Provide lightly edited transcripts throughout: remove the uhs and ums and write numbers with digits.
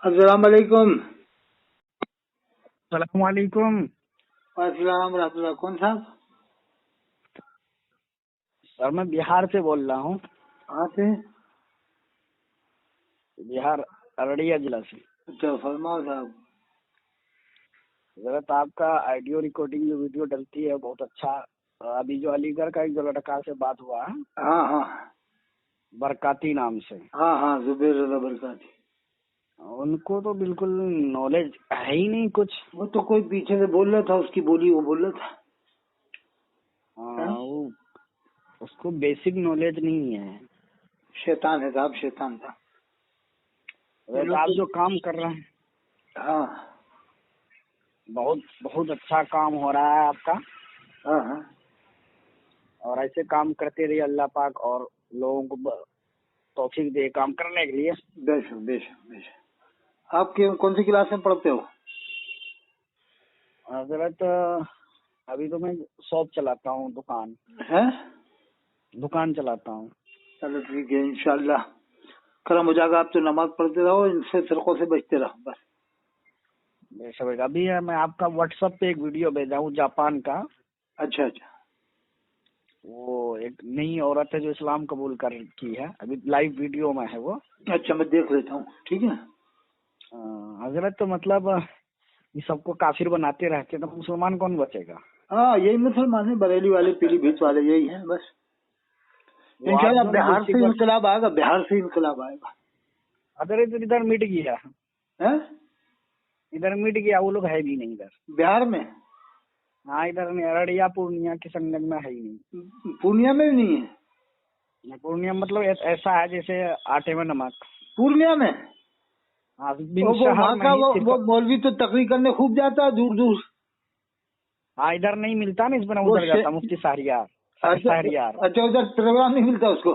अस्सलाम वालेकुम। सलामवालेकुम। अस्सलाम रहमतुल्लाह। कौन साहब? सर मैं बिहार से बोल रहा हूँ। कहाँ से? बिहार अररिया जिला से। अच्छा, फरमाओ साहब। जरूरत आपका ऑडियो रिकॉर्डिंग जो वीडियो डलती है बहुत अच्छा। अभी जो अलीगढ़ का एक जो लड़का से बात हुआ है, हाँ हाँ बरकाती नाम से, हाँ हाँ, जुबैर रजा बरकाती। उनको तो बिल्कुल नॉलेज है ही नहीं कुछ। वो तो कोई पीछे से बोल रहा था, उसकी बोली वो बोल रहा था। हाँ? वो उसको बेसिक नॉलेज नहीं है। शैतान है साहब, शैतान था। वैसे आप जो काम कर रहे हैं हाँ बहुत बहुत अच्छा काम हो रहा है आपका, हाँ हाँ, और ऐसे काम करते रहिए अल्लाह पाक, और लोगों को तौफीक दे काम करने के लिए। बेशक बेशक बेशक। आप कौन सी क्लास में पढ़ते हो? हजरत अभी तो मैं शॉप चलाता हूँ, हैं? दुकान चलाता हूँ। चलो ठीक है, इंशाल्लाह करम हो जाएगा। आप तो नमाज पढ़ते रहो, इनसे फिरकों से बचते रहो बस। बेशक। अभी मैं आपका व्हाट्सएप पे एक वीडियो भेजा हूँ जापान का। अच्छा अच्छा वो एक नई औरत है जो इस्लाम कबूल कर की है, अभी लाइव वीडियो में है वो। अच्छा, मैं देख लेता हूँ, ठीक है। हजरत तो मतलब ये सबको काफिर बनाते रहते तो मुसलमान कौन बचेगा? हाँ, यही मुसलमान है, बरेली वाले, पीलीभीत वाले, यही है बस। वो आप इंशाल्लाह जो ना बिहार डिस्ट्रिक्ट से इनकलाब आएगा, बिहार से इनकलाब आएगा। अदर इधर मिट गया, है? इधर मिट गया, वो लोग है भी नहीं इधर। बिहार में? हाँ, इधर नहीं, अररिया पूर्णिया के संगम में है ही नहीं। पूर्णिया में भी नहीं है? पूर्णिया मतलब ऐसा है जैसे आटे में नमक। पूर्णिया में? हाँ, बिन वो शहर वहाँ में का ही वो सिर्फ। मौलवी तो तकरीर करने खूब जाता है, दूर दूर। हाँ, इधर नहीं मिलता ना, इस बिना वो उधर जाता मुफ्ती शहरियार। अच्छा शहरियार अच्छा, उधर प्रोग्राम नहीं मिलता उसको?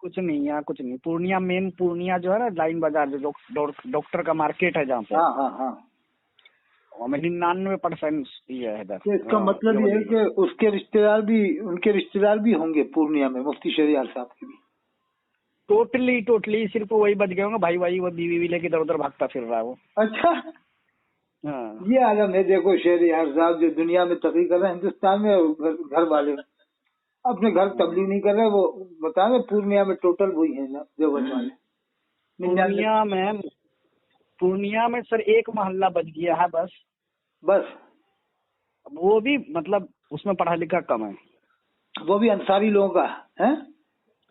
कुछ नहीं, यहाँ कुछ नहीं। पूर्णिया मेन, पूर्णिया जो है ना लाइन बाजार, जो डॉक्टर का मार्केट है जहाँ पे, हाँ हाँ हाँ। हमें 99% ये है इधर तो इसका मतलब ये है देवबंदी। कि उसके रिश्तेदार भी, उनके रिश्तेदार भी होंगे पूर्णिया में, मुफ्ती शहरियार साहब के भी। टोटली टोटली सिर्फ वही बच गए होंगे भाई, भाई वो बीवी लेके इधर उधर भागता फिर रहा है वो। अच्छा, हाँ, ये आलम है। देखो शहरियार साहब जो दुनिया में तकरीर कर रहे हैं, हिंदुस्तान में घर वाले अपने घर तबलीग नहीं कर रहे। वो बता रहे पूर्णिया में टोटल वही है ना, देवबंद वाले 99। पूर्णिया में सर एक मोहल्ला बच गया है बस। बस? वो भी मतलब उसमें पढ़ा लिखा कम है। वो भी अंसारी लोगों का है?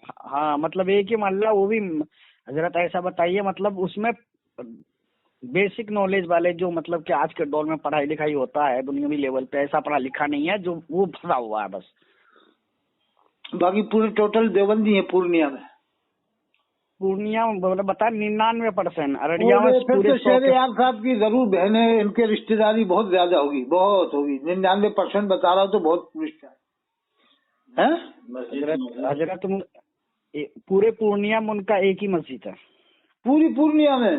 हाँ, मतलब एक ही मोहल्ला, वो भी। हजरत ऐसा बताइए, मतलब उसमें बेसिक नॉलेज वाले, जो मतलब कि आज के दौर में पढ़ाई लिखाई होता है दुनियावी लेवल पे, ऐसा पढ़ा लिखा नहीं है, जो वो फंसा हुआ है बस। बाकी पूरे टोटल देवबंदी है पूर्णिया में? पूर्णिया में मतलब बता 99%, अररिया में और फिर पूरे तो 100 के। शहरियार साहब की जरूर बहनें, इनके रिश्तेदारी बहुत ज्यादा होगी, बहुत होगी। 99% बता रहा हूँ तो बहुत रिश्ता है। हजरत हजरत पूरे पूर्णिया में उनका एक ही मस्जिद है, पूरी पूर्णिया में?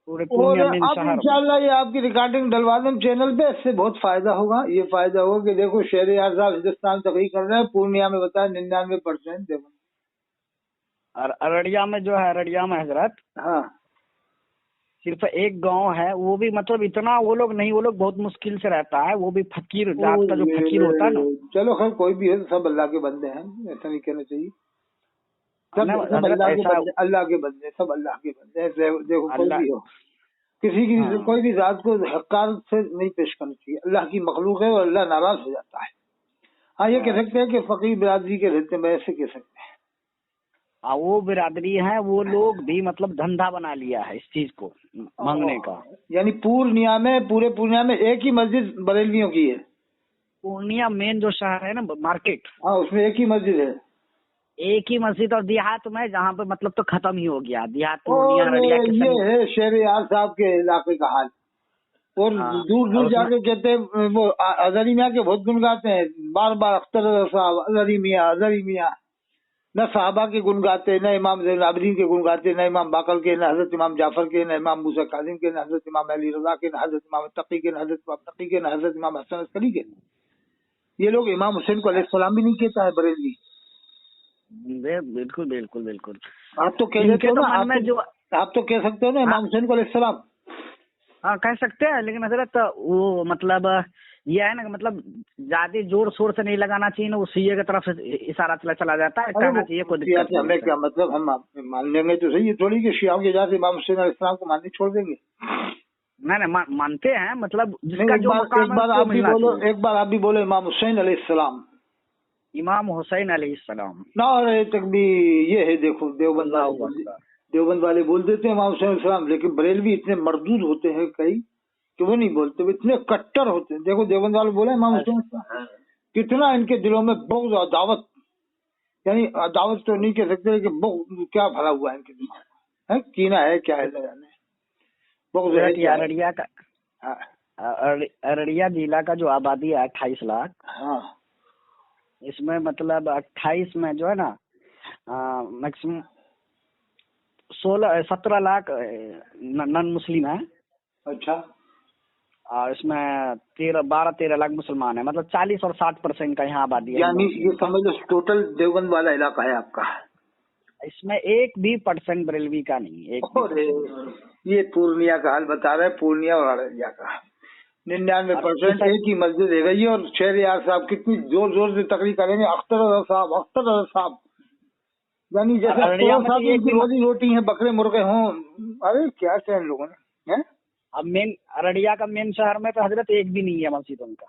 पूरे और पूर्णिया मेन अब शहर में। इंशाल्लाह ये आपकी रिकॉर्डिंग डलवा दें चैनल पे, इससे बहुत फायदा होगा। ये फायदा होगा कि देखो शहरियार साहब हिंदुस्तान तकरीर कर रहे हैं, पूर्णिया में बताया 99% देखो। और अररिया में जो है, अररिया में हजरत हाँ, सिर्फ एक गांव है, वो भी मतलब इतना वो लोग नहीं, वो लोग बहुत मुश्किल से रहता है, वो भी फकीर जात का, जो फकीर होता है ना। चलो खैर, कोई भी है, सब अल्लाह के बंदे हैं, ऐसा नहीं कहना चाहिए। सब सब हजरत अल्लाह के ऐसा बंदे, अल्लाह के बंदे, सब अल्लाह के बंदे हैं। देखो कोई अल्लाह। भी हो, किसी की हाँ कोई भी जात को हकार से नहीं पेश करना चाहिए। अल्लाह की मखलूक है और अल्लाह नाराज हो जाता है। हाँ, ये कह सकते हैं कि फकीर बिरादरी के रहते हैं, ऐसे कह सकते हैं। वो बिरादरी है, वो लोग भी मतलब धंधा बना लिया है इस चीज को मांगने का। यानी पूर्णिया में, पूरे पूर्णिया में एक ही मस्जिद बरेलियों की है? पूर्णिया मेन जो शहर है ना, मार्केट, हाँ, उसमें एक ही मस्जिद है। एक ही मस्जिद। और देहात में जहाँ पे मतलब तो खत्म ही हो गया, देहात पूर्णिया और अररिया के ये संग। है शहरियार साहब के इलाके का हाल। और हाँ, दूर और दूर उसमें जाके कहते हैं, वो अजहरी मियाँ के बहुत गुन गाते हैं, बार बार अख्तर साहब, अजहरी मियाँ, अजहरी मियाँ। न साहबा के गुन गाते, न इमाम ज़ैनुल आबिदीन के गुन गाते, न इमाम बाकर के, न हजरत इमाम जाफर के, न इमाम मूसा काजिम के, न हजरत इमाम अली रजा के, न हजरत इमाम तकी के, न हजरत इमाम तकी के, न हजरत इमाम हसन अस्करी के। ये लोग इमाम हुसैन को अलैहिस्सलाम भी नहीं कहता है बरेलवी। बिल्कुल बिल्कुल बिल्कुल। आप तो कह देते इनके हो तो ना, मन आप में तो जो आप तो कह सकते हो ना इमाम हुसैन को अलैहिस्सलाम। हाँ कह सकते हैं, लेकिन हजरत वो मतलब ये है ना कि मतलब ज्यादा जोर शोर से नहीं लगाना चाहिए ना, वो सीए की तरफ से इशारा चला जाता है, अरे कहना वो चाहिए कोई शिया दिक्कत से नहीं हमें है। क्या मतलब, हम मान लेंगे तो सही, ये थोड़ी कि शियाओं की जात इमाम हुसैन अलैहिस्सलाम को माननी छोड़ देंगे। नहीं नहीं मानते हैं, मतलब नहीं, जिसका जो एक मकाम है बार उसको आप भी मिलना बोलो, चाहिए। एक बार आप भी बोलो इमाम हुसैन अलैहिस्सलाम। इमाम हुसैन अलैहिस्सलाम। नारे तकबीर। ये है देखो, देवबंद वाले अल्लाहु अकबर। देवबंद वाले बोल देते हैं इमाम हुसैन अलैहिस्सलाम, लेकिन बरेलवी इतने मर्दूद होते हैं कई कि वो नहीं बोलते, वो इतने कट्टर होते हैं। देखो देवबंद वाले बोले इमाम हुसैन अलैहिस्सलाम, कितना इनके दिलों में बहुत अदावत, यानी अदावत तो नहीं कह सकते, लेकिन बहुत क्या भरा हुआ है इनके दिमाग में, है कीना है क्या है न जाने, बहुत है हजरत ये क्या है। अररिया का हाँ अररिया जिला का जो आबादी है 28 लाख, हाँ इसमें मतलब 28 में जो है ना मैक्सिमम 17 लाख नॉन मुस्लिम है, अच्छा। और इसमें 13 लाख मुसलमान है, मतलब 40 और 60% का यहाँ आबादी है हिंदू यानी ये मुस्लिम का। समझ लो टोटल देवबंद वाला इलाका है आपका। इसमें एक भी परसेंट बरेलवी का नहीं, एक भी अरे परसेंट। ये पूर्णिया का हाल बता रहा है, पूर्णिया और अररिया का। 99% एक ही मस्जिद है गई, और शहरियार साहब कितनी जोर जोर से तकरीर करेंगे, अख्तर अजहर साहब, अख्तर अजहर साहब, यानी जैसे अख्तर अररिया अजहर में तो साहब की एक इनकी भी रोजी रोटी है, बकरे मुर्गे हों। अरे क्या कहें इन लोगों ने, हैं? अब मेन अररिया का मेन शहर में तो हजरत एक भी नहीं है मस्जिद उनका।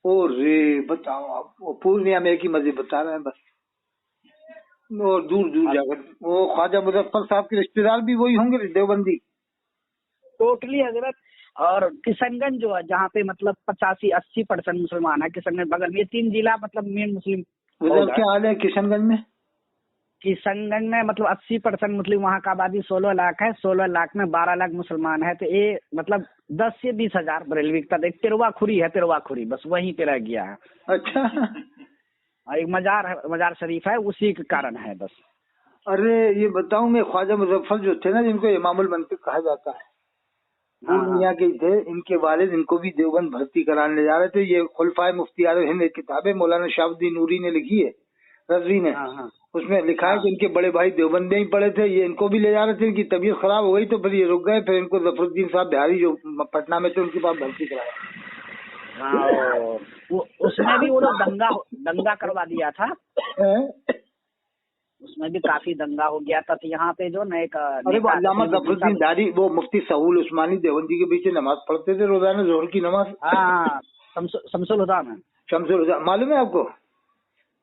ओ रे बताओ आप, वो पूर्णिया में एक ही मस्जिद बता रहे हैं बस, और दूर दूर जाकर वो ख्वाजा मुजफ्फर साहब के रिश्तेदार भी वही होंगे देवबंदी। टोटली हजरत। और किशनगंज जो है जहाँ पे मतलब 85-80% मुसलमान है, किशनगंज बगल में, ये 3 जिला मतलब मेन मुस्लिम उधर बहुल है। क्या हाल है किशनगंज में? किशनगंज में मतलब 80% मुस्लिम, वहाँ का आबादी 16 लाख है, 16 लाख में 12 लाख मुसलमान है, तो ये मतलब 10 से 20 हजार बरेलवी का। एक तिरवा खुरी है, तिरवा खुरी बस वहीं पे रह गया है, अच्छा। और एक मजार है, मजार शरीफ है, उसी के कारण है बस। अरे ये बताऊं मैं, ख्वाजा मुजफ्फर जो थे ना, जिनको इमामुल मंतिक कहा जाता है, हाँ हाँ पूर्णिया के ही थे। इनके वालिद इनको भी देवबंद भर्ती कराने ले जा रहे थे। ये खुलफाए मुफ्तियार हिंद एक किताब है, मौलाना शाहबुद्दीन नूरी ने लिखी है, रजवी ने। हाँ हाँ उसमें लिखा है हाँ कि इनके बड़े भाई देवबंद में ही पढ़े थे, ये इनको भी ले जा रहे थे। इनकी तबीयत खराब हो गई तो फिर ये रुक गए, फिर इनको जफरुद्दीन साहब बिहारी जो पटना में थे उनके पास भर्ती कराया। हाँ। वो उसमें भी वो लोग दंगा करवा दिया था, उसमें भी काफी दंगा हो गया था। तो यहाँ पे जो ना एक अरे वो नेता अल्लामा नसीरुद्दीन जफरुद्दीन साहब। दारी, वो मुफ्ती सहूल उस्मानी देवबंदी के पीछे नमाज पढ़ते थे रोजाना, जोहर की नमाज। हाँ शमसुल हुदा में। शमसुल हुदा मालूम है आपको?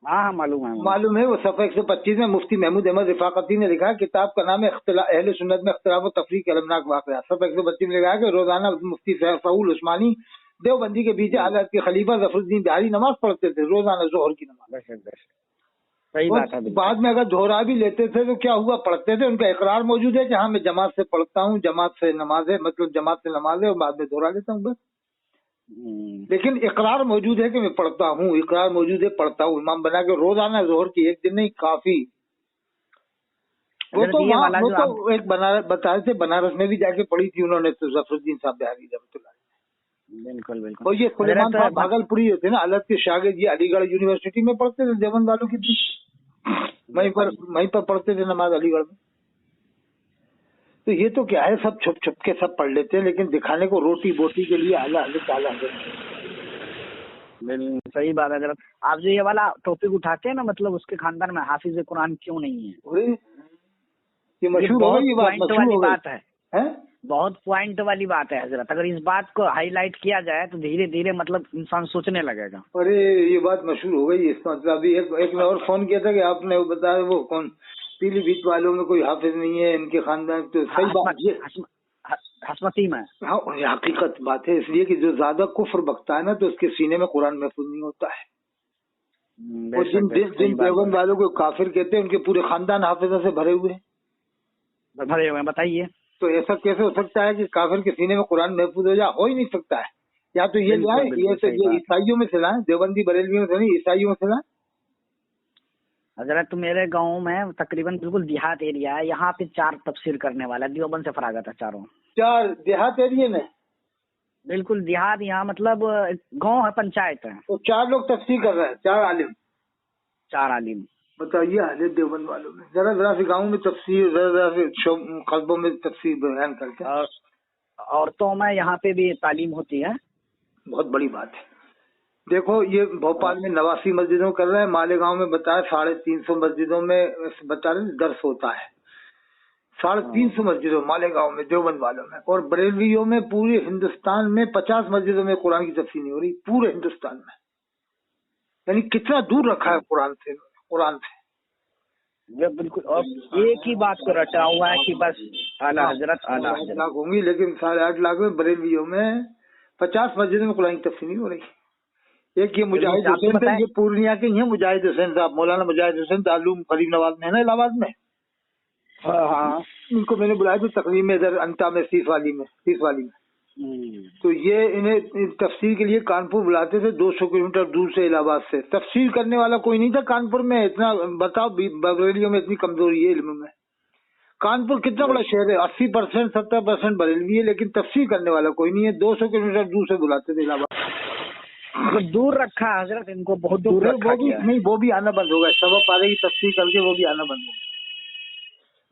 हाँ हाँ मालूम है मुझे। मालूम है। वो सफ़ा 125 में मुफ्ती महमूद अहमद रिफाकती ने लिखा है, किताब का नाम है अहले सुन्नत में इख्तिलाफ व तफरीक के अलमनाक वाक़या। सफ़ा 125 में लिखा है कि रोजाना मुफ्ती सहूल उस्मानी देवबंदी के पीछे आजाद के खलीफा जफरुद्दीन बिहारी नमाज पढ़ते थे, रोजाना जोहर की नमाज। सही और बात है बिल्कुल। बाद में अगर दोहरा भी लेते थे तो क्या हुआ, पढ़ते थे, उनका इकरार मौजूद है कि हाँ मैं जमात से पढ़ता हूँ, जमात से नमाज है, मतलब जमात से नमाज है, और बाद में दोहरा लेता हूँ बस। लेकिन इकरार मौजूद है कि मैं पढ़ता हूँ, इकरार मौजूद है पढ़ता हूँ, इमाम बना के रोजाना जोहर की, एक दिन नहीं काफी। वो हजरत तो ये वहाँ वाला वो जो आप तो एक बनारस बता रहे थे, बनारस में भी जाके पढ़ी थी उन्होंने तो जफरुद्दीन साहब बिहारी रहमतुल्लाह। बिल्कुल बिल्कुल और ये सुलेमान साहब हजरत भागलपुरी थे ना, अलग के शागिर्द, ये अलीगढ़ यूनिवर्सिटी में पढ़ते थे देवबंद वालों के बीच, वहीं पर पढ़ते थे नमाज अलीगढ़ में। तो ये तो क्या है, सब छुप छुप के सब पढ़ लेते हैं, लेकिन दिखाने को रोटी बोटी के लिए आला ताला है। सही बात है हजरत। आप जो ये वाला टॉपिक उठाते हैं ना, मतलब उसके खानदान में हाफिज कुरान क्यों नहीं है, अरे ये ये मशहूर हो बहुत गई, ये बात पॉइंट मशहूर वाली हो गई बात है, है। बहुत पॉइंट वाली बात है हजरत। अगर इस बात को हाईलाइट किया जाए तो धीरे धीरे मतलब इंसान सोचने लगेगा। अरे ये बात मशहूर हो गई, इसका मतलब अभी एक ने और फोन किया था कि आपने वो बताया, वो कौन पीलीभीत वालों में कोई हाफिज नहीं है इनके खानदान, तो सही बात ये हसमती में। हाँ ये हकीकत बात है, इसलिए कि जो ज्यादा कुफ्र बकता है ना तो उसके सीने में कुरान महफूज नहीं होता है। और जिन जिन देवबंद वालों को काफिर कहते हैं, उनके पूरे खानदान हाफिजा से भरे हुए हैं। भरे हुए हैं, बताइए। तो ऐसा कैसे हो सकता है कि काफिर के सीने में कुरान महफूज हो जाए? हो ही नहीं सकता है। या तो ये लाए, ये तो ये ईसाइयों में से लाए, देवबंदी बरेलवियों से नहीं, ईसाइयों में से लाए। हजरत मेरे गांव में तकरीबन बिल्कुल देहात एरिया है, यहाँ पे 4 तफसीर करने वाला है, देवबंद से फरागत है चारों। 4 देहात एरिया में? बिल्कुल देहात, यहाँ मतलब गांव है, पंचायत है। तो 4 लोग तफसीर कर रहे हैं, 4 आलिम। 4 आलिम। बताइए हाल देवबंद वालों में, जरा जरा से गाँव में तफसीर, जरा जरा से कस्बों में तफसीर बयान करके। और औरतों में यहाँ पे भी तालीम होती है। बहुत बड़ी बात है। देखो ये भोपाल में 89 मस्जिदों कर रहे हैं, मालेगांव में बताया 350 मस्जिदों में बता रहे दर्स होता है। 350 मस्जिदों मालेगांव में देवबंद वालों में, और बरेलवियों में पूरे हिंदुस्तान में 50 मस्जिदों में कुरान की तफसीर नहीं हो रही पूरे हिंदुस्तान में। यानी कितना दूर रखा है कुरान से। ये बिल्कुल, और एक ही बात को रटा हुआ है कि बस आला हजरत आला 8 हजरत। लाख होंगी, लेकिन 8.5 लाख में बरेलवियों में 50 मस्जिदों में कुरान की तफसीर नहीं हो रही। एक ये मुजाहिद हुसैन थे, ये पूर्णिया के ही है, मुजाहिद हुसैन साहब, मौलाना मुजाहिद हुसैन दारूम फरीद नवाज में है ना इलाहाबाद में। हाँ, इनको मैंने बुलाया था तकरीब में इधर अंता में तीस वाली में। तो ये इन्हें तफसीर के लिए कानपुर बुलाते थे, 200 किलोमीटर दूर से इलाहाबाद से। तफसीर करने वाला कोई नहीं था कानपुर में। इतना बताओ बरेलियों में इतनी कमजोरी है इल्म में। कानपुर कितना बड़ा शहर है, 80% 70% बरेलवी है, लेकिन तफसीर करने वाला कोई नहीं है। 200 किलोमीटर दूर से बुलाते थे इलाहाबाद। तो दूर रखा हजरत, इनको बहुत दूर रखा गया है। नहीं, वो भी आना बंद हो गया। सबब पारे की तफसीर करके वो भी आना बंद हो गया।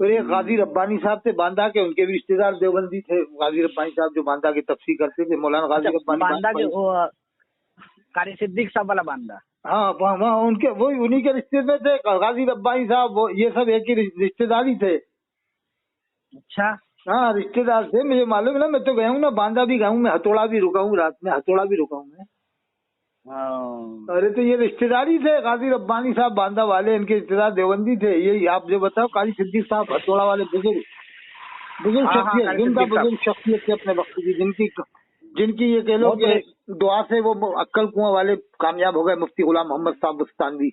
तो ये गाजी रब्बानी साहब थे बांदा के, उनके भी रिश्तेदार देवबंदी थे। गाजी रब्बानी साहब जो बांदा की तफसीर करते थे, मौलाना गाजी रब्बानी बांदा के कारी सिद्दीक साहब वाला बांदा। हाँ, वहाँ उनके वही उन्हीं के रिश्ते में थे गाजी रब्बानी साहब। वो ये सब एक ही रिश्तेदारी थे। अच्छा, हाँ रिश्तेदार थे, मुझे मालूम है ना। मैं तो गया हूँ ना, बांदा भी गया हूँ मैं, हथौड़ा भी रुका हूँ, रात में हथौड़ा भी रुका हूँ मैं। अरे तो ये रिश्तेदारी थे गाजी रब्बानी साहब बांदा वाले, इनके रिश्तेदार देवबंदी थे। ये आप जो बताओ कारी सिद्दीक साहब हथौड़ा वाले बुजुर्ग शख्सियत, जिनका बुजुर्ग शख्सियत थे अपने वक्त की, जिनकी ये कह लो कि दुआ से वो अक्कल कुआं वाले कामयाब हो गए, मुफ्ती गुलाम मोहम्मद साहब बुस्तानवी।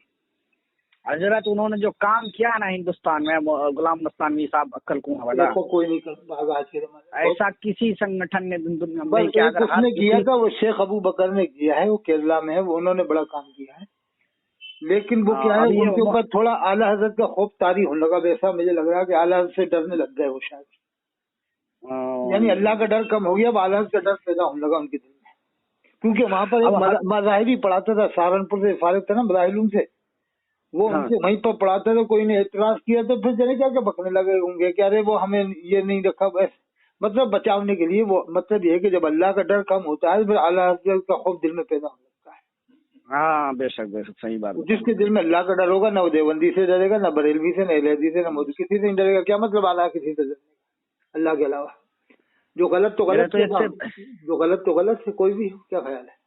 हजरत उन्होंने जो काम किया ना हिंदुस्तान में, गुलाम मुस्तानवी साहब अक्कल कुआं वाला, कोई नहीं कर पाएगा आज के जमाने। ऐसा किसी संगठन ने दुनिया में बस एक उसने किया था, वो शेख अबू बकर ने किया है, वो केरला में है, वो उन्होंने बड़ा काम किया है। लेकिन वो क्या है, उनके ऊपर थोड़ा आला हजरत का खौफ तारी होने लगा। वैसा मुझे लग रहा है कि आला हजरत से डरने लग गए वो शायद। यानी अल्लाह का डर कम हो गया, अब आला हजरत का डर पैदा होने लगा उनके दिल में। क्योंकि वहाँ पर एक मज़ाहिरी पढ़ाता था, सहारनपुर से फारिग था ना मज़ाहिर से, वो उनसे वहीं पर पढ़ाता था। कोई ने एतराज किया तो फिर जने क्या बकने लगे होंगे कि अरे वो हमें ये नहीं रखा, बस मतलब बचावने के लिए। वो मतलब ये है कि जब अल्लाह का डर कम होता है फिर आला हजरत का खौफ दिल में पैदा हो सकता है। हाँ बेशक बेशक, सही बात। जिसके दिल में अल्लाह का डर होगा, ना वो देवबंदी से डरेगा, ना बरेलवी से, ना अहलहदीस से, ना मौदूदी किसी से नहीं डरेगा। क्या मतलब आला किसी से डरने का अल्लाह के अलावा? जो गलत तो गलत, जो गलत तो गलत से कोई भी। क्या ख्याल है?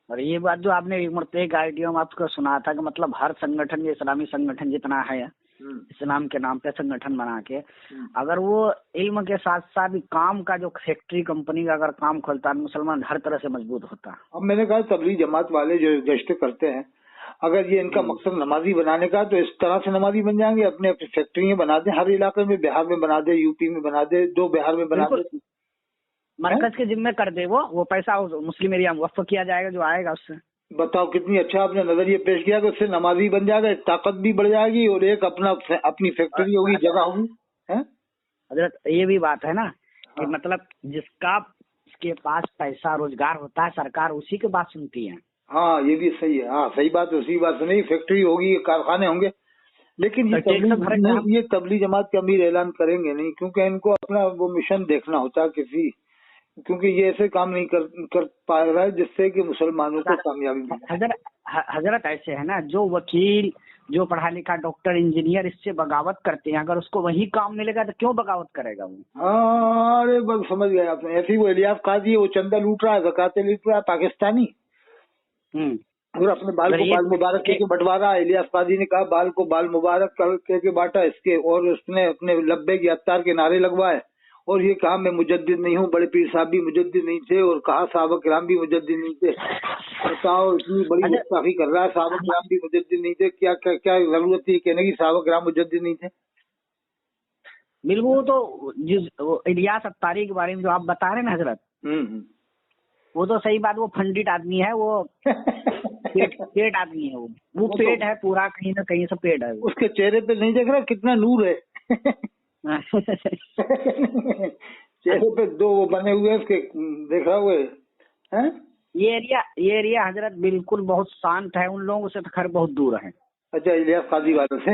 और ये बात जो आपने एक आइडिया में आपको सुना था कि मतलब हर संगठन, इस्लामी संगठन जितना है इस्लाम के नाम पे संगठन बना के, अगर वो इल्म के साथ साथ काम का जो फैक्ट्री कंपनी का अगर काम खोलता है, मुसलमान हर तरह से मजबूत होता। अब मैंने कहा तबलीग जमात वाले जो गश्त करते हैं, अगर ये इनका मकसद नमाजी बनाने का, तो इस तरह से नमाजी बन जाएंगे। अपने फैक्ट्रियां बना दे हर इलाके में, बिहार में बना दे, यूपी में बना दे, 2 बिहार में बना दे, मरकज के जिम्मे कर दे। वो पैसा मुस्लिम एरिया में वक्फ किया जाएगा, जो आएगा उससे। बताओ कितनी अच्छा आपने नजरिए पेश किया कि उससे नमाजी बन जाएगा, ताकत भी बढ़ जाएगी, और एक अपनी फैक्ट्री होगी, जगह होगी। हजरत ये भी बात है ना कि मतलब जिसके पास पैसा रोजगार होता है, सरकार उसी की बात सुनती है। हाँ ये भी सही है। हाँ सही बात है, उसी बात सुनी। फैक्ट्री होगी, कारखाने होंगे। लेकिन ये तबलीग जमात के अमीर ऐलान करेंगे नहीं, क्योंकि इनको अपना वो मिशन देखना होता है किसी, क्योंकि ये ऐसे काम नहीं कर पा रहा है जिससे कि मुसलमानों को कामयाबी मिले। हजरत ऐसे है ना, जो वकील, जो पढ़ा लिखा डॉक्टर, इंजीनियर इससे बगावत करते हैं, अगर उसको वही काम मिलेगा तो क्यों बगावत करेगा वो? हाँ अरे बस समझ गए आपने। ऐसे ही वो इलियास काजी है, वो चंदा लूट रहा है, ज़कातें लूट रहा है, पाकिस्तानी, और अपने बाल को बाल मुबारक के बंटवारा। इलियास काजी ने कहा बाल को बाल मुबारक के बांटा इसके, और उसने अपने लब्बे की अत्तार के नारे लगवाए, और ये कहा मैं मुजद्दिद नहीं हूँ, बड़े पीर साहब भी मुजद्दिद नहीं थे, और कहा साहबा किराम भी मुजद्दिद नहीं थे। बताओ इतनी बड़ी गुस्ताखी कर रहा है, साहबा किराम भी मुजद्दिद नहीं थे। क्या क्या क्या जरूरत थी कहने की साहबा किराम मुजद्दिद नहीं थे? बिल्कुल। तो जिस इलियास अत्तारी के बारे में जो आप बता रहे हैं ना हजरत, वो तो सही बात, वो फंडित आदमी है, वो पेट आदमी है, वो पेट है पूरा, कहीं ना कहीं से पेट है। उसके चेहरे पे नहीं देख रहा कितना नूर है? चेहरे पे 2 वो बने हुए उसके, देख रहा हुए हैं? ये एरिया हजरत बिल्कुल बहुत शांत है, उन लोगों से तो खैर बहुत दूर है। अच्छा, इलियास काजी वालों से।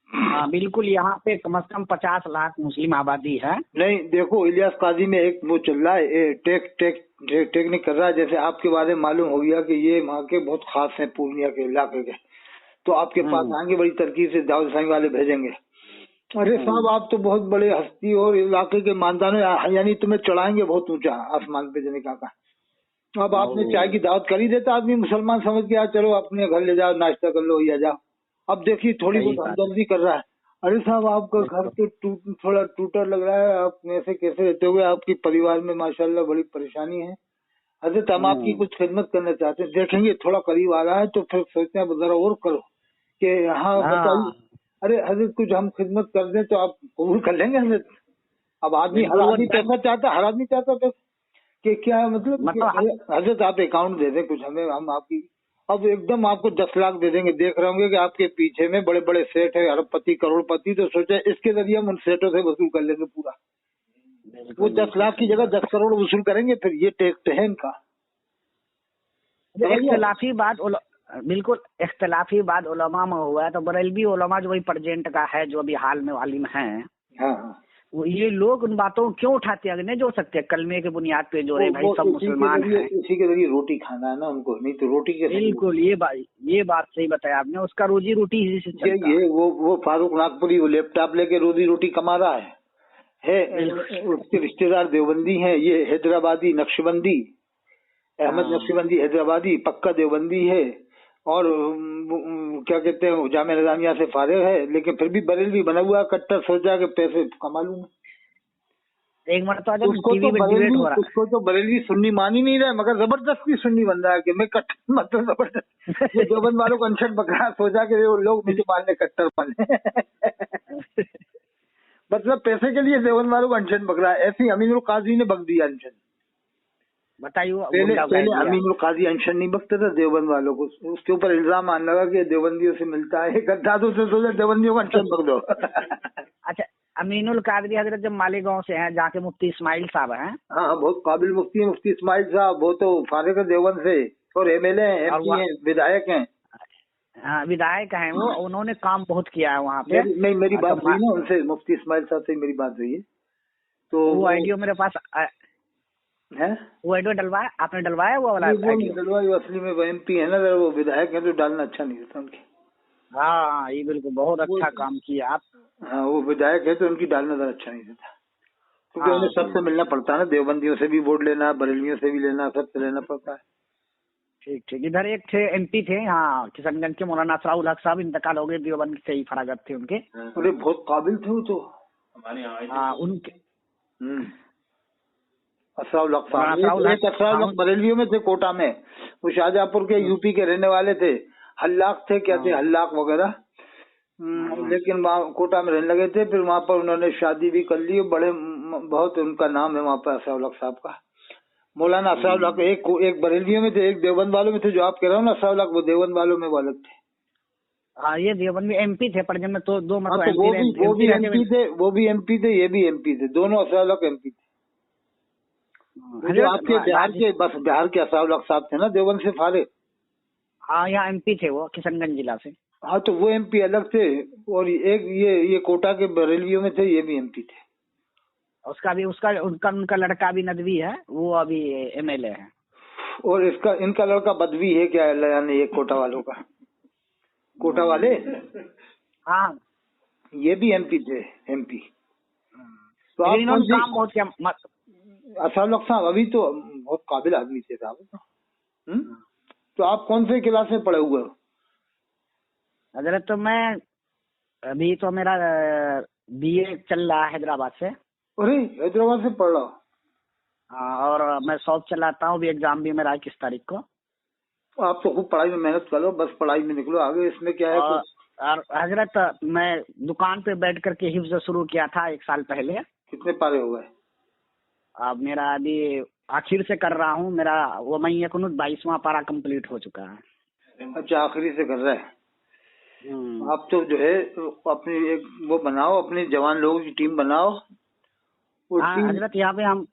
हाँ बिल्कुल, यहाँ पे कम से कम 50 लाख मुस्लिम आबादी है। नहीं देखो, इलियास काजी में एक वो चल रहा है, टेक्निक कर रहा है। जैसे आपके बारे में मालूम हो गया कि ये वहाँ के बहुत खास हैं, पूर्णिया के इलाके के, तो आपके पास आएंगे, बड़ी तरकीब से दाऊद साईं वाले भेजेंगे। अरे साहब, आप तो बहुत बड़े हस्ती और इलाके के मानदान हो, यानी तुम्हें चढ़ाएंगे बहुत ऊंचा आसमान पे जाने का। अब आपने चाय की दावत कर ही देता आदमी मुसलमान समझ के, चलो अपने घर ले जाओ, नाश्ता कर लो या जाओ। अब देखिए थोड़ी सही बहुत बात। हमदर्दी कर रहा है। अरे साहब, आपका घर तो थोड़ा टूटा लग रहा है, आप ऐसे कैसे रहते हुए, आपके परिवार में माशाल्लाह बड़ी परेशानी है। हजरत हम आपकी कुछ खिदमत करना चाहते हैं, देखेंगे थोड़ा करीब आ रहा है तो फिर सोचते हैं जरा और करो कि हाँ बताइए। अरे हजरत, कुछ हम खिदमत कर दें तो आप कबूल कर लेंगे हजरत? अब आदमी, हर आदमी पैसा चाहता, हर आदमी चाहता पैसा कि क्या मतलब हजरत आप अकाउंट दे दें कुछ हमें, हम आपकी अब एकदम आपको 10 लाख दे देंगे। देख रहे होंगे कि आपके पीछे में बड़े बड़े सेठ है, अरबपति करोड़पति, तो सोचा इसके जरिए हम उन सेठों से वसूल कर लेंगे पूरा। वो 10 लाख की जगह 10 करोड़ वसूल करेंगे, फिर ये टैक्स है इनका। इख्तलाफी बात बिल्कुल इख्तलाफी बात उलमा में हुआ है, तो बरेलवी उलमा जो वही प्रेजेंट का है, जो अभी हाल में वाली में है, हाँ, वो ये लोग उन बातों को क्यों उठाते हैं? नहीं जो सकते, कलमे के बुनियाद पे जो है भाई सब मुसलमान हैं। इसी के जरिए रोटी खाना है ना उनको, नहीं तो रोटी के। बिल्कुल, ये बात सही बताया आपने, उसका रोजी रोटी इसी से चलता है। ये वो फारूक नागपुरी वो लैपटॉप लेके रोजी रोटी कमा रहा है। उसके रिश्तेदार देवबंदी हैं, ये हैदराबादी नक्शबंदी, अहमद नक्शबंदी हैदराबादी पक्का देवबंदी है, और क्या कहते हैं जामिया निजामिया से फारिग है, लेकिन फिर भी बरेलवी बना हुआ कट्टर, सोचा के पैसे कमा लूंगा। एक मरतबा उसको तो बरेलवी सुन्नी मान ही नहीं रहा, मगर जबरदस्ती सुन्नी बन रहा है कि मैं कट्टर, मतलब जबरदस्त। ये देवबंद वालों को अनशन पकड़ा, सोचा कि वो लोग मुझे मारने कट्टर बने। मतलब पैसे के लिए देवबंद वालों को अनशन पकड़ा। ऐसी अमीनुल काजी ने बक दिया अनशन। बताइए, पहले अमीनुल काजी अनशन नहीं बकते थे देवबंद वालों को, उसके ऊपर इल्जाम आने लगा कि देवबंदियों से मिलता है, गद्दा तो सोचा देवबंदियों को अनशन पक दो। अच्छा, अमीनुल कादरी हजरत जब मालेगांव से हैं, जहाँ के मुफ्ती इस्माइल साहब हैं। हाँ, बहुत काबिल मुफ्ती है मुफ्ती इस्माइल साहब, वो तो फारिग देवबंद से, और एमएलए हैं, एमपी हैं, विधायक हैं। हाँ, विधायक हैं वो, उन्होंने काम बहुत किया है वहाँ पे। नहीं, मेरी बात हुई ना उनसे, मुफ्ती इस्माइल साहब से मेरी बात हुई है, तो वो आइडियो मेरे पास है। वो आइडियो डलवाया आपने? डलवाया वो वाला डलवाई? असली में वो एमपी है ना, वो विधायक है तो डालना अच्छा नहीं होता उनके। हाँ, ये बिल्कुल बहुत अच्छा काम किया आप। हाँ, वो विधायक है तो उनकी डालना ज़रा अच्छा नहीं होता, क्योंकि उन्हें सबसे मिलना पड़ता है ना, देवबंदियों से भी वोट लेना, बरेलियों से भी लेना, सबसे लेना पड़ता है। ठीक ठीक। इधर एक थे एमपी थे, हाँ, किशनगंज के, मौलाना असराउल हक साहब, इंतकाल हो गए, देवबंद से ही फरागत थे उनके। अरे बहुत काबिल थे वो तो। हाँ, उनके असराउल हक साहब, एक असराउल हक बरेलियों में थे, कोटा में। वो शाहजहांपुर के यूपी के रहने वाले थे, हल्लाक थे, क्या थे हल्लाक वगैरह, लेकिन वहाँ कोटा में रहने लगे थे। फिर वहाँ पर उन्होंने शादी भी कर ली, बड़े बहुत उनका नाम है वहाँ पर असराउल हक साहब का। मौलाना असराउल हक एक बरेलियों में थे, एक देवबंद वालों में थे। जो आप कह रहे हो ना असराउल हक, वो देवबंद वालों में वो अलग थे। हाँ, ये देवबंद में एमपी थे, पर जब में तो दो मतलब वो भी एमपी थे, ये भी एमपी थे, दोनों असराउल हक एमपी थे। जो आपके बिहार के असराउल हक साहब थे ना, देवबंद से फारिग। हाँ, यहाँ एमपी थे वो, किशनगंज जिला से। हाँ, तो वो एमपी अलग थे, और एक ये कोटा के बरेलियों में थे, ये भी एमपी थे। उनका लड़का भी नदवी है, वो अभी एमएलए है। और इनका लड़का बदवी है क्या, यानी ये कोटा वालों का, कोटा वाले। हाँ, ये भी एमपी थे, एमपी। तो आप इन्होंने काम बहुत किया। असराउल हक साहब अभी तो बहुत काबिल आदमी थे साहब। तो आप कौन से क्लास में पढ़े हुए हो? हजरत, तो मैं अभी तो मेरा बीए चल रहा है हैदराबाद से। अरे, हैदराबाद से पढ़ रहा? हाँ, और मैं शॉप चलाता हूँ, भी एग्जाम भी मेरा 21 तारीख को। आप तो खूब पढ़ाई में मेहनत करो, बस पढ़ाई में निकलो आगे, इसमें क्या है। और हजरत, मैं दुकान पे बैठ करके हिफ्ज शुरू किया था 1 साल पहले। कितने पारे हो गए? अब मेरा अभी आखिर से कर रहा हूँ, मेरा वो मैं 22वां पारा कंप्लीट हो चुका है। अच्छा, आखिरी से कर रहे हैं। आप तो जो है अपनी एक वो बनाओ, अपने जवान लोगों की टीम बनाओ। हाँ हजरत, यहाँ पे हम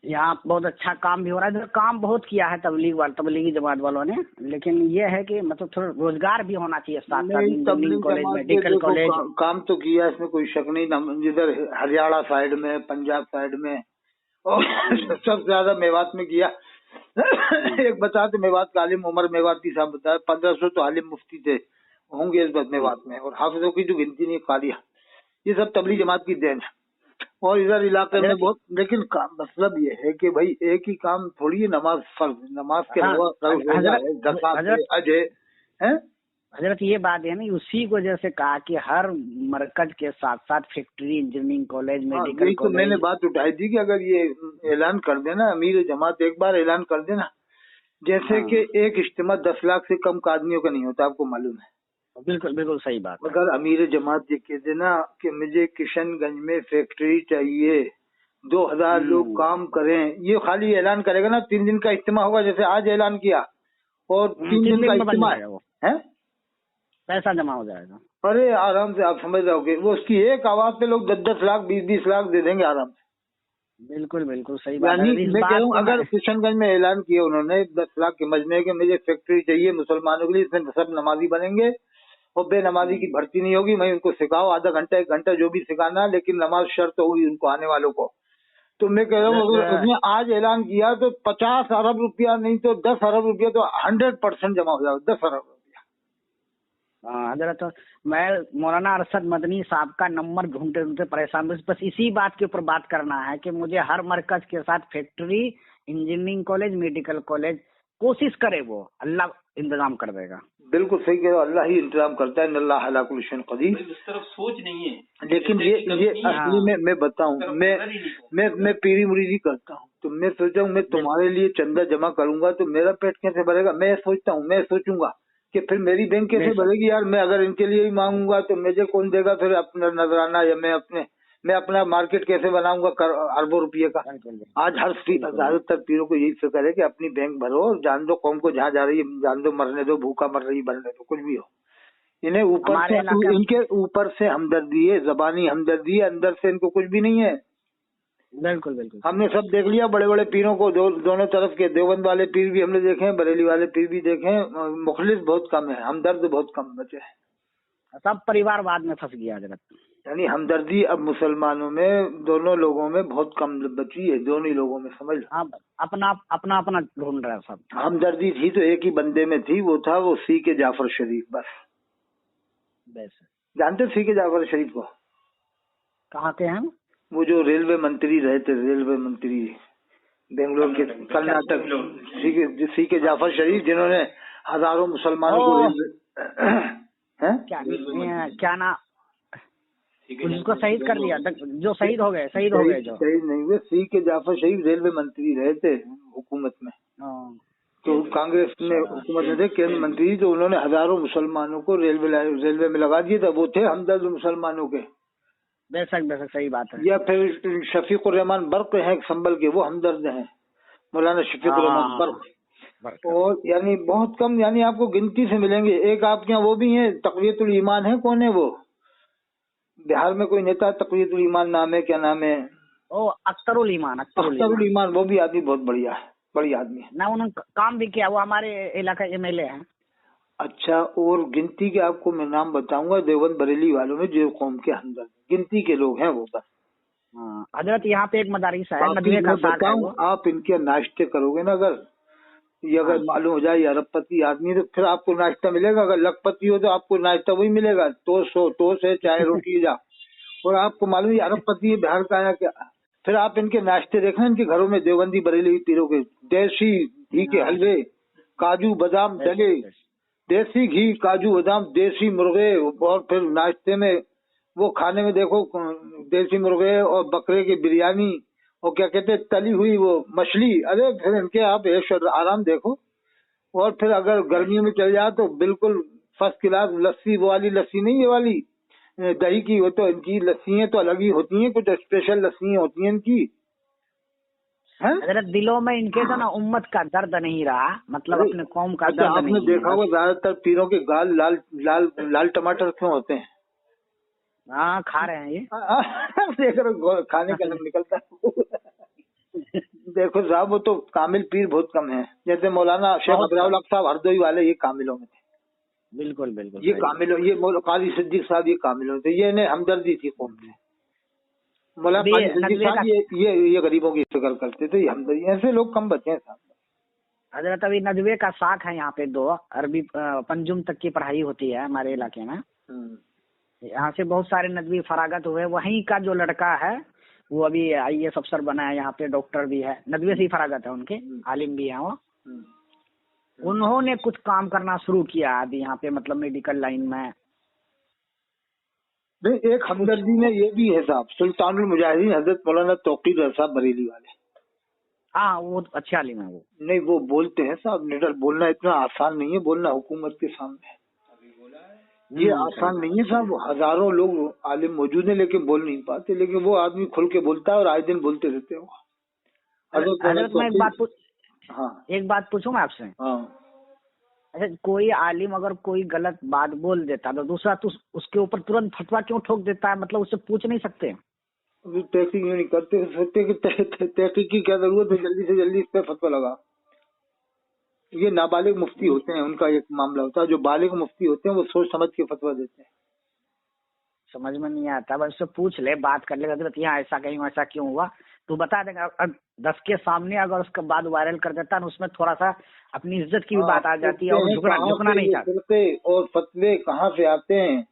यहाँ बहुत अच्छा काम भी हो रहा है। इधर काम बहुत किया है तबलीगी जमात वालों ने, लेकिन ये है कि मतलब थोड़ा रोजगार भी होना चाहिए साथ साथ। नहीं, इंजीनियरिंग तबलीग कॉलेज, जमात के मेडिकल देखो कॉलेज। काम तो किया, इसमें कोई शक नहीं। जिधर हरियाणा साइड में, पंजाब साइड में, और सबसे ज्यादा मेवात में किया। एक बताते मेवात का आलिम उमर मेवाती साहब बताया 1500 तो आलिम मुफ्ती थे होंगे इस मेवात में, और हाफिजों की जो गिनती नहीं कादिया। ये सब तबलीग जमात की देन है। और इधर इलाके में बहुत, लेकिन मतलब ये है कि भाई एक ही काम थोड़ी है, नमाज फर्ज, नमाज के हाँ, अलावा रोजा है, ज़कात है, हज है। हजरत ये बात है ना, उसी को जैसे कहा कि हर मरकज के साथ साथ फैक्ट्री, इंजीनियरिंग कॉलेज, हाँ, मेडिकल यही तो मैंने कॉलेज। बात उठाई थी कि अगर ये ऐलान कर देना अमीर जमात, एक बार ऐलान कर देना, जैसे हाँ, कि एक इज्तिमा 10 लाख से कम का आदमियों का नहीं होता, आपको मालूम है। बिल्कुल बिल्कुल सही बात है। अगर अमीर जमात ये कह देना कि मुझे किशनगंज में फैक्ट्री चाहिए, 2000 लोग काम करें, ये खाली ऐलान करेगा ना, 3 दिन का इज्तिमा होगा, जैसे आज ऐलान किया, और 3 3 दिन का दिन में बन इज्तिमा जाएगा वो, है। पैसा जमा हो जाएगा। अरे आराम से, आप समझ रहोगे, वो उसकी एक आवाज पे लोग 10-10 लाख 20-20 लाख दे देंगे आराम से। बिल्कुल बिल्कुल सही बात यानी है। इस मैं कह बात रहा हूँ, को अगर किशनगंज में ऐलान किया उन्होंने 10 लाख के मजमे के मुझे फैक्ट्री चाहिए मुसलमानों के लिए, इसमें सब नमाजी बनेंगे और बेनमाजी की भर्ती नहीं होगी, मैं उनको सिखाओ आधा घंटा 1 घंटा जो भी सिखाना है, लेकिन नमाज शर्त होगी उनको आने वालों को। तो मैं कह रहा हूँ अगर उसने आज ऐलान किया तो 50 अरब रुपया नहीं तो 10 अरब रुपया तो 100% जमा हो जाएगा, 10 अरब रुपया। हजरत, मैं मौलाना अरशद मदनी साहब का नंबर ढूंढते ढूंढते परेशान हूँ। बस इसी बात के ऊपर बात करना है कि मुझे हर मरकज के साथ factory, engineering college, medical college, कोशिश करे वो, अल्लाह इंतजाम कर देगा। बिल्कुल सही कह रहे हो, अल्लाह ही इंतजाम करता है, अल्लाह अला कुल्ली शैइन कदीर। उस तरफ सोच नहीं है, लेकिन ये असली में मैं बताऊं, मैं पीरी मुरीदी करता हूँ, तो मैं सोचा हूँ मैं तुम्हारे लिए चंदा जमा करूंगा तो मेरा पेट कैसे भरेगा। मैं सोचता हूँ, मैं सोचूंगा कि फिर मेरी बैंक कैसे भरेगी यार, मैं अगर इनके लिए ही मांगूंगा तो मुझे कौन देगा फिर अपना नजराना, या मैं अपना मार्केट कैसे बनाऊंगा अरबों रुपये का। आज हर ज्यादातर पीरों को यही फिक्र है कि अपनी बैंक भरो और जान दो कौम को, जहाँ जा रही है जान दो, मरने दो, भूखा मर रही मरने दो, कुछ भी हो। इन्हें ऊपर से, इनके ऊपर से हमदर्दी है, जबानी हमदर्दी है, अंदर से इनको कुछ भी नहीं है। बिल्कुल बिल्कुल हमने सब देख लिया, बड़े बड़े पीरों को, दोनों तरफ के देवबंद वाले पीर भी हमने देखे हैं, बरेली वाले पीर भी देखे हैं, मुखलिस बहुत कम है, हमदर्द बहुत कम बचे हैं। सब परिवारवाद में फंस गया हजरत। यानी हमदर्दी अब मुसलमानों में, दोनों लोगों में बहुत कम बची है, दोनों ही लोगों में, समझ लो। हाँ, अपना अपना अपना ढूंढ रहा है सब। हमदर्दी थी तो एक ही बंदे में थी, वो था वो सी के जाफर शरीफ, बस। जानते सी के जाफर शरीफ को? कहाँ के हैं? वो जो रेलवे मंत्री रहे थे, रेलवे मंत्री बेंगलोर के, कर्नाटक, सी के जाफर शरीफ, जिन्होंने हजारों मुसलमानों को रेलवे क्या नाम, उसको शहीद कर दिया, जो शहीद हो गए, जो शहीद नहीं हुए, सी के जाफर शरीफ रेलवे मंत्री रहे थे हुकूमत में। तो कांग्रेस में हुकूमत में थे, केंद्र मंत्री, तो उन्होंने हजारों मुसलमानों को रेलवे में लगा दिया था। वो थे हमदर्द मुसलमानों के। बेशक सही बात है। या फिर शफीकुर रहमान बर्क हैं संभल के, वो हमदर्द हैं, मौलाना शफीकुर रहमान बर्क। और यानी बहुत कम, यानी आपको गिनती से मिलेंगे। एक आपके यहाँ वो भी है, तक़वियतुल ईमान है, कौन है वो? बिहार में कोई नेता तक़वियतुल ईमान नाम है, क्या नाम है? ओ अख्तरुल ईमान। वो भी आदमी बहुत बढ़िया है, बढ़िया आदमी है ना, उन्होंने काम भी किया, वो हमारे इलाका एमएलए हैं। अच्छा, और गिनती के आपको मैं नाम बताऊंगा देवबंद बरेली वालों में जो कौम के हमदर्द, गिनती के लोग हैं वो, बस। हजरत यहाँ पे एक मदारिस है, नदवे का साथ है वो। आप इनके नाश्ते करोगे ना, अगर ये अगर मालूम हो जाए अरबपति आदमी, तो फिर आपको नाश्ता मिलेगा। अगर लखपति हो तो आपको नाश्ता वही मिलेगा, टोस्ट है, चाय रोटी जा। और आपको मालूम है अरबपति बिहार का आया क्या, फिर आप इनके नाश्ते देखना, इनके घरों में देवबंदी बरेली पीरों के, देसी घी के हलवे, काजू बादाम डले, देसी घी, काजू बादाम, देसी मुर्गे, और फिर नाश्ते में वो खाने में देखो देसी मुर्गे और बकरे की बिरयानी, और क्या कहते हैं तली हुई वो मछली। अरे फिर इनके आप आराम देखो। और फिर अगर गर्मियों में चल जाए तो बिल्कुल फर्स्ट क्लास लस्सी, वो वाली लस्सी नहीं, ये वाली दही की, वो तो इनकी लस्सी तो अलग ही होती हैं, कुछ स्पेशल लस्सी होती हैं इनकी। अगर दिलों में इनके तो ना उम्मत का दर्द नहीं रहा, मतलब अपने कौम का दर्द आपने देखा होगा ज्यादातर पीरों के गाल लाल लाल लाल टमाटर क्यों होते हैं? हाँ, खा रहे हैं ये। देख रहे खाने का लग निकलता है। देखो साहब, वो तो कामिल पीर बहुत कम है। जैसे मौलाना शेख बहुत अब्राउल हक साहब हरदोई वाले, ये कामिलों में थे। बिल्कुल बिल्कुल ये सही। कामिलों, ये काजी सिद्दीक साहब ये कामिलों में थे। ये ने हमदर्दी थी कौम से। मौलाना अभी काजी सिद्दीक नदवे साहब का ये गरीबों की फिक्र करते थे। ये हमदर्दी, ऐसे लोग कम बचे हैं साहब। हजरत, अभी नदवे का साख है यहाँ पे, 2 अरबी पंजुम तक की पढ़ाई होती है हमारे इलाके में। यहाँ से बहुत सारे नदवी फरागत हुए। वहीं का जो लड़का है वो अभी IAS अफसर बना है, यहाँ पे डॉक्टर भी है, नदवे से ही फरागत है उनके, आलिम भी है वो। उन्होंने कुछ काम करना शुरू किया अभी यहाँ पे, मतलब मेडिकल लाइन में। नहीं, एक हमदर्दी में ये भी है साहब, सुल्तानुल मुजाहिदीन हजरत मौलाना तौकीर रज़ा साहब बरेली वाले। हाँ, वो अच्छे आलिम है वो। नहीं, वो बोलते हैं साहब, निडर बोलना इतना आसान नहीं है, बोलना हुकूमत के सामने ये आसान नहीं है साहब। हजारों लोग आलिम मौजूद हैं लेकिन बोल नहीं पाते, लेकिन वो आदमी खुल के बोलता है और आए दिन बोलते रहते हो। हजरत, मैं हाँ, एक बात पूछूं मैं आपसे। हाँ, अच्छा, कोई आलिम अगर कोई गलत बात बोल देता तो दूसरा तो उसके ऊपर तुरंत फतवा क्यों ठोक देता है? मतलब उससे पूछ नहीं सकते? अभी तहकीक क्यों नहीं करते? सोचते कि तहकीक की क्या जरूरत है, जल्दी से जल्दी इस पे फतवा लगा। ये नाबालिग मुफ्ती होते हैं, उनका एक मामला होता है। जो बालिग मुफ्ती होते हैं वो सोच समझ के फतवा देते हैं। समझ में नहीं आता, बस उससे पूछ ले, बात कर ले, हजरत यहाँ ऐसा कहीं ऐसा क्यों हुआ तो बता देगा। अब 10 के सामने अगर उसका बात वायरल कर देता है, उसमें थोड़ा सा अपनी इज्जत की भी बात आ जाती है, और झुकना नहीं चाहता। फिरके और फतवे कहाँ से आते हैं,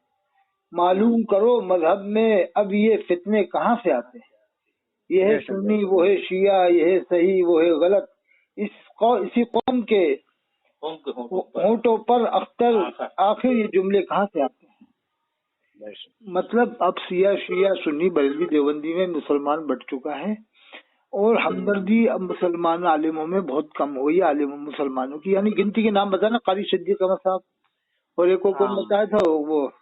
मालूम करो मजहब में अब ये फितने कहाँ से आते हैं। ये है सुन्नी, वो है शिया, ये है सही, वो है गलत। इसी कौम के होंठों पर अख्तर, आखिर ये जुमले कहाँ से आते हैं। मतलब अब शिया सुन्नी बरेलवी देवबंदी में मुसलमान बढ़ चुका है, और हमदर्दी अब मुसलमान आलिमों में बहुत कम हो गई। आलिमों मुसलमानों की, यानी गिनती के नाम बताना, काजी सिद्दीक अहमद साहब, और एक को कौन बताया था वो,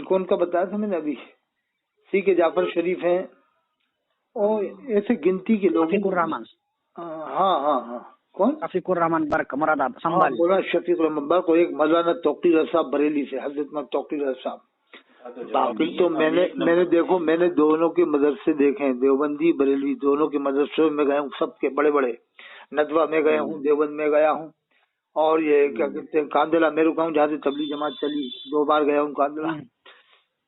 कौन का बताया था मैंने अभी, सी के जाफर शरीफ हैं, और ऐसे गिनती के लोग। शफीकुर रहमान। हाँ हाँ हाँ, कौन? शफीकुर रहमान बर्क, मुरादाबाद, हाँ, संभाल। मौलाना शफीक रहमान बर्क, और एक मौलाना तौकीर रज़ा साहब बरेली से, हजरत मौलाना तौकीर रज़ा साहब। बाकी तो मैंने देखो, मैंने दोनों के मदरसे देखे हैं, देवबंदी बरेलवी दोनों के मदरसे में गए हूँ, सबके बड़े बड़े। नदवा में गया हूँ, देवबंद में गया हूँ, और ये क्या कहते हैं कांदला मेरे गाँव जहाँ से तबलीग जमात चली, 2 बार गया हूँ कांदला।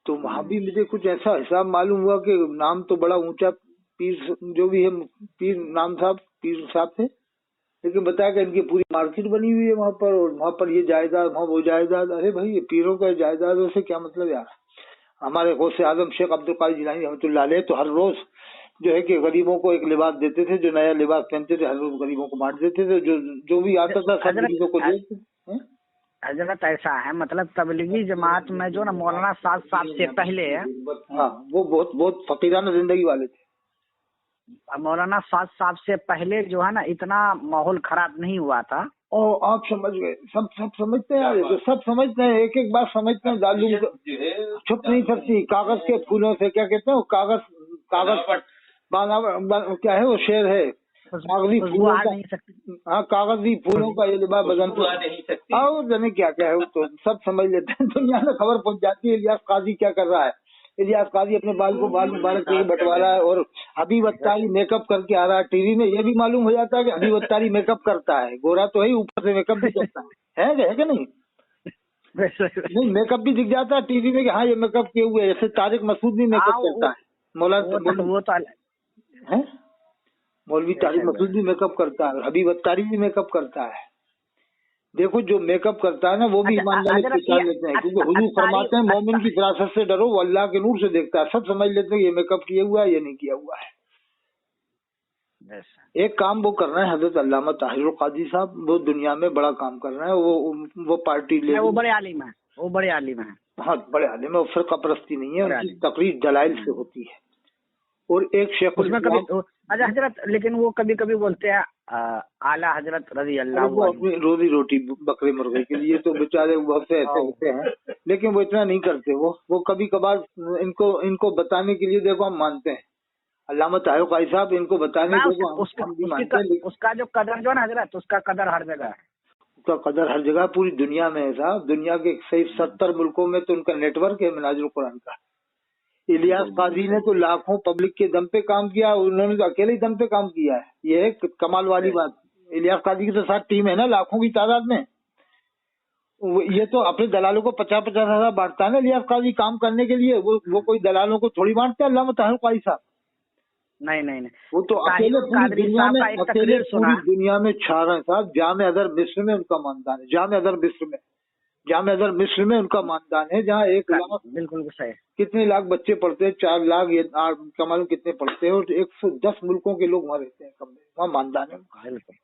तो वहाँ भी मुझे कुछ ऐसा हिसाब मालूम हुआ कि नाम तो बड़ा ऊंचा, पीर जो भी है, पीर नाम साहब, पीर साहब थे, लेकिन बताया कि इनकी पूरी मार्केट बनी हुई है वहाँ पर, और वहाँ पर ये जायदाद, वहाँ वो जायदाद। अरे भाई, ये पीरों का जायदादों से क्या मतलब यार। हमारे गौसे आजम शेख अब्दुल कादिर जिलानी रहमतुल्लाह अलैह तो हर रोज जो है कि गरीबों को एक लिबास देते थे, जो नया लिबास पहनते थे हर रोज गरीबों को बांट देते थे, जो भी आता था सब गरीबों को देते थे। हजरत ऐसा है, मतलब तबलीगी जमात में जो ना मौलाना साहब से पहले, हाँ, वो बहुत बहुत फकीराना जिंदगी वाले थे। मौलाना साहब से पहले जो है ना, इतना माहौल खराब नहीं हुआ था। ओ, आप समझ गए, सब समझते हैं यार, तो सब समझते हैं, एक एक बात समझते हैं। जालूम छुप नहीं सकती कागज के फूलों से, क्या कहते हैं कागज क्या है वो शेर है, कागजी फूलों का। हाँ, कागजी फूलों का ये लिबास बदन पर, और जाने क्या क्या है वो, तो सब समझ लेते हैं। दुनिया में खबर पहुंच जाती है इलियास काजी क्या कर रहा है। इलियास काजी अपने बाल को बाल मुबारक करके बंटवारा है, और हबीब अत्तारी मेकअप करके आ रहा है टीवी में। ये भी मालूम हो जाता है कि हबीब अत्तारी मेकअप करता है, गोरा तो है, ऊपर से मेकअप भी करता है कि नहीं? नहीं, मेकअप भी दिख जाता है टीवी में कि हाँ ये मेकअप किए हुए। जैसे तारिक मसूद भी मेकअप करता है, मौलवी तारिक मसूद भी मेकअप करता है, हबीब अत्तारी भी मेकअप करता है। देखो, जो मेकअप करता है ना वो भी ईमानदारी पहचान लेते हैं, क्योंकि हुजूर फरमाते हैं मोमिन की फिरासत से डरो, वो अल्लाह के नूर से देखता है। सब समझ लेते हैं ये मेकअप किया हुआ है, ये नहीं किया हुआ है। एक काम वो कर रहे हैं हजरत अल्लामा ताहिरुल कादी साहब, वो दुनिया में बड़ा काम कर रहे हैं। वो पार्टी ले, वो बड़े आलिम है, वो बड़े आलिम है। हाँ, बड़े आलिम है, फिरका परस्ती नहीं है, उनकी तकरीर दलाइल से होती है। और एक शेख उसमें कभी अच्छा हजरत, लेकिन वो कभी कभी बोलते हैं आला हजरत रजी अल्लाह, वो अपनी रोजी रोटी बकरे मुर्गे के लिए तो बेचारे बहुत से ऐसे होते हैं, लेकिन वो इतना नहीं करते। वो कभी कभार इनको बताने के लिए, देखो हम मानते हैं अल्लामा ताहिर कादी साहब, इनको बताने देखो हम भी मानते हैं। उसका जो कदर जो ना हजरत, उसका कदर हर जगह है। उसका कदर हर जगह पूरी दुनिया में है साहब। दुनिया के सही 70 मुल्कों में तो उनका नेटवर्क है मिनाजुल कुरान का। इलियास काजी ने तो लाखों पब्लिक के दम पे काम किया, उन्होंने तो अकेले ही दम पे काम किया है। ये है कमाल वाली बात। इलियास काजी की तो साथ टीम है ना, लाखों की तादाद में। ये तो अपने दलालों को 50-50 हजार बांटता है ना इलियास काजी काम करने के लिए। वो कोई दलालों को थोड़ी बांटता है अल्लामा ताहिर काजी साहब। नहीं नहीं नहीं, वो तो अकेले पूरी कादरी दुनिया साहब में, का एक अकेले तकरीर पूरी सुना। दुनिया में छा रहे हैं साहब। जामे अदर मिस्र में उनका मानदान है, जामे अदर मिस्र में उनका मानदान है, जहाँ 1 लाख बिल्कुल सही। कितने लाख बच्चे पढ़ते हैं, 4 लाख ये मालूम कितने पढ़ते हैं, और 110 मुल्कों के लोग वहाँ रहते हैं कमरे, वहाँ मानदान है उनका। बिल्कुल।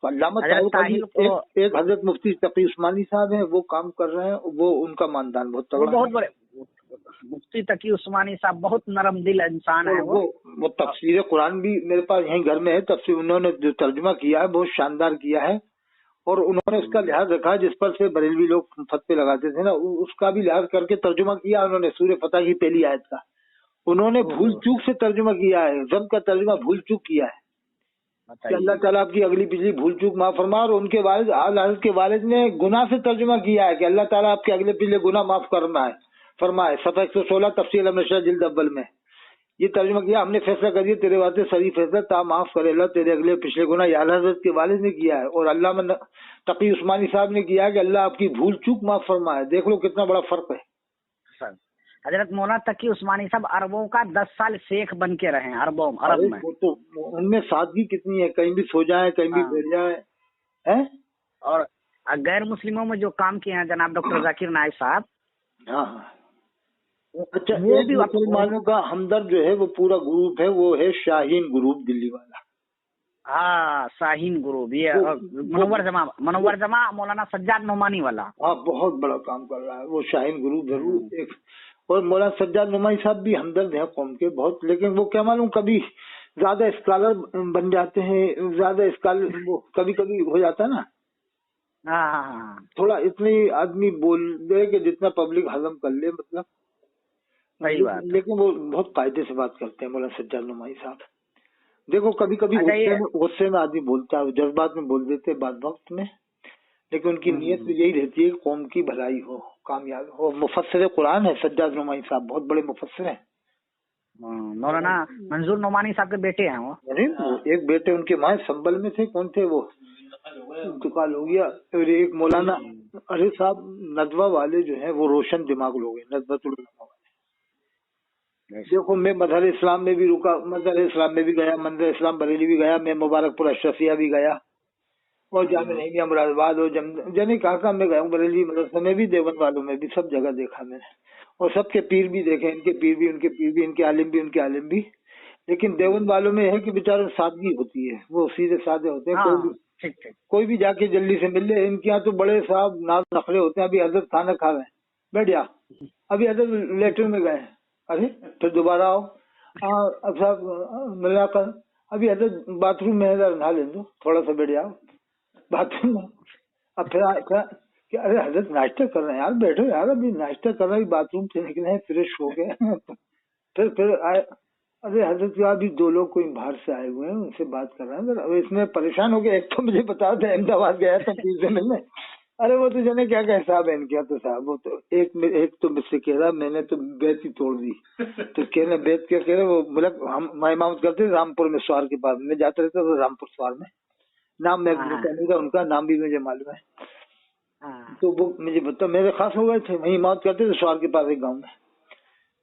तो अल्लामा हजरत ताहिर ताहिर को एक हजरत मुफ्ती तकी उस्मानी साहब हैं, वो काम कर रहे हैं, वो उनका मानदान बहुत वो तगड़ा बहुत है। बड़े मुफ्ती तकी उस्मानी साहब बहुत नरम दिल इंसान है। वो तफसीर कुरान भी मेरे पास यहीं घर में है, तफसीर उन्होंने जो तर्जुमा किया है बहुत शानदार किया है, और उन्होंने उसका लिहाज रखा है जिस पर से बरेलवी लोग फतवे लगाते थे ना, उसका भी लिहाज करके तर्जुमा किया उन्होंने। सूर्य फतह की पहली आयत का उन्होंने भूल चूक से तर्जुमा किया है, जम का तर्जुमा भूल चूक किया है कि अल्लाह ताला आपकी अगली पिछली भूल चूक माफ फरमा, और उनके वालिद हज़रत के वालिद ने गुनाह से तर्जुमा किया है कि अल्लाह ताला आपके अगले पिछले गुनाह माफ फरमाए। सफ़ा 116 तफसील अल-नशर जिल्द अव्वल में ये तर्जुमा किया। हमने फैसला कर दिया तेरे वास्ते सही फैसला, ता माफ करे अल्लाह तेरे अगले पिछले गुनाह। ये आला हज़रत के वालिद ने किया है, और अल्लामा तकी उस्मानी साहब ने किया है कि अल्लाह आपकी भूल चूक माफ फरमाए। देख लो कितना बड़ा फर्क है। हजरत मौलाना तकी उस्मानी साहब अरबों का 10 साल शेख बन के रहे हैं, अरब में। वो तो उनमें सादगी कितनी है, कहीं भी सो जाए, कहीं भी बैठ जाए है। और गैर मुस्लिमों में जो काम किए हैं जनाब डॉक्टर जाकिर नाइक साहब। हाँ अच्छा, वो एक भी मुसलमानों का हमदर्द जो है वो पूरा ग्रुप है, वो है शाहीन ग्रुप दिल्ली वाला। हाँ, शाहीन ग्रुप, ये मनोवर जमा मौलाना सज्जाद नोमानी वाला। हाँ, बहुत बड़ा काम कर रहा है वो शाहीन ग्रुप जरूर। एक और मौलाना सज्जाद नोमानी साहब भी हमदर्द है कौम के बहुत, लेकिन वो क्या मालूम कभी ज्यादा स्कॉलर बन जाते हैं, ज्यादा स्कॉलर वो कभी कभी हो जाता है ना। हाँ, थोड़ा इतनी आदमी बोल दे कि जितना पब्लिक हजम कर ले, मतलब सही बात। लेकिन वो बहुत कायदे से बात करते हैं मौलाना सज्जाद नोमानी साहब। देखो कभी कभी गुस्से में आदमी बोलता है, जज्बात में बोल देते हैं बात वक्त में, लेकिन उनकी नीयत में यही रहती है कि कौम की भलाई हो, कामयाब हो। मुफस्सिर कुरान है सज्जाद नोमानी साहब, बहुत बड़े मुफस्सिर हैं। मौलाना मंजूर नोमानी साहब के बेटे हैं वो। अरे एक बेटे उनके माँ संबल में थे, कौन थे वो, इंतकाल हो गया। और एक मौलाना अरे साहब नदवा वाले जो है वो रोशन दिमाग लोग हैं, नदवतुल उलमा वाले। देखो मैं मदर इस्लाम में भी रुका, मदर इस्लाम में भी गया, मंदिर इस्लाम बरेली भी गया, मैं मुबारकपुर अशरफिया भी गया, और जामे नहीं मुरादाबाद और जाने कहाँ मैं गया हूँ, बरेली मदरसा में भी, देवबंद वालों में भी, सब जगह देखा मैंने। और सबके पीर भी देखे, इनके पीर भी, उनके पीर भी, इनके आलिम भी, उनके आलिम भी। लेकिन देवबंद वालों में है कि बेचारों सादगी होती है, वो सीधे साधे होते हैं। कोई भी जाके जल्दी से मिल ले। इनके यहाँ तो बड़े साहब नाज नखरे होते हैं। अभी हजरत खाना खा रहे हैं, बैठ जा, अभी हजरत लेटर में गए, अरे फिर दोबारा आओ, अब साहब मिला कर, अभी हजरत बाथरूम में नहा ले दो, थोड़ा सा बैठ जाओ बाथरूम में। अब फिर अरे हजरत नाश्ता कर रहे हैं यार, बैठो यार, अभी नाश्ता कर रहे हैं, बाथरूम से निकले हैं, फ्रेश हो गए फिर आए, अरे हजरत अभी 2 लोग कोई बाहर से आए हुए हैं, उनसे बात कर रहे हैं। अब इसमें परेशान हो गया। एक तो मुझे बता था अहमदाबाद गया था पीर से मिलने, अरे वो तो जाने क्या क्या हिसाब है इनका। तो साहब वो तो एक तो मुझसे कह रहा मैंने तो बेत ही तोड़ दी। तो कह रहे बेत क्या कह रहे, वो मतलब हम इमामत करते रामपुर में स्वार के पास में जाते रहते, तो रामपुर स्वार में, नाम मैं नहीं था उनका, नाम भी मुझे मालूम है। तो वो मुझे बता, मेरे खास हो गए थे, वही इमामत करते थे स्वार के पास एक गाँव में।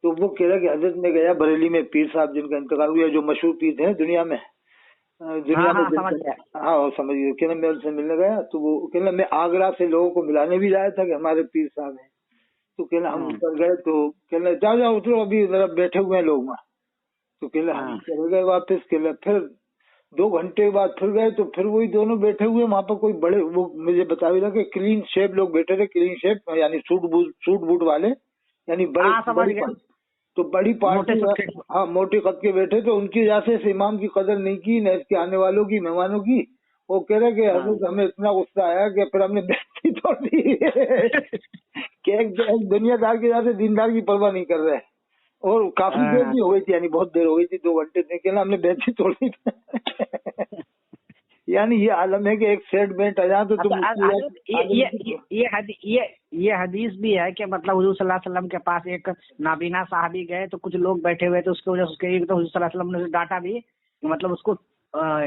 तो वो कह रहा कि हजरत में गया बरेली में, पीर साहब जिनका इंतकाल हुआ, जो मशहूर पीर थे दुनिया में हाँ समझ गए। कहना मैं उनसे मिलने गया, तो वो कहना मैं आगरा से लोगों को मिलाने भी आया था कि हमारे पीर साहब हैं। तो कहना हम उतर गए, तो कहना जाओ उतरो, अभी जरा बैठे हुए हैं लोग वहाँ। तो कहना हम चले गए वापस। कहना फिर 2 घंटे बाद फिर गए, तो फिर वही दोनों बैठे हुए वहाँ पर, कोई बड़े, वो मुझे बता भी लगा कि क्लीन शेप लोग बैठे थे, क्लीन शेप यानी सूट बूट वाले, यानी बड़ी तो बड़ी पार्टी, हाँ मोटे कद के बैठे। तो उनकी वजह से इस इमाम की कदर नहीं की, न इसके आने वालों की, मेहमानों की। वो कह रहे कि हजरत हमें इतना गुस्सा आया कि फिर हमने बेइज्जती तोड़ दी कि एक दुनियादार के वजह से दीनदार की परवाह नहीं कर रहे। और काफी देर भी हो गई थी, यानी बहुत देर हो गई थी, 2 घंटे थे। कहना हमने बेइज्जती तोड़ दी यानी ये आलम है कि एक सेट बेट अजा तो तुम ये हदीस भी है कि मतलब हुजूर सल्लल्लाहु अलैहि वसल्लम के पास एक नाबीना साहबी गए तो कुछ लोग बैठे हुए थे, उसके वजह से उसके तो हुजूर सल्लल्लाहु अलैहि वसल्लम ने डांटा भी कि मतलब उसको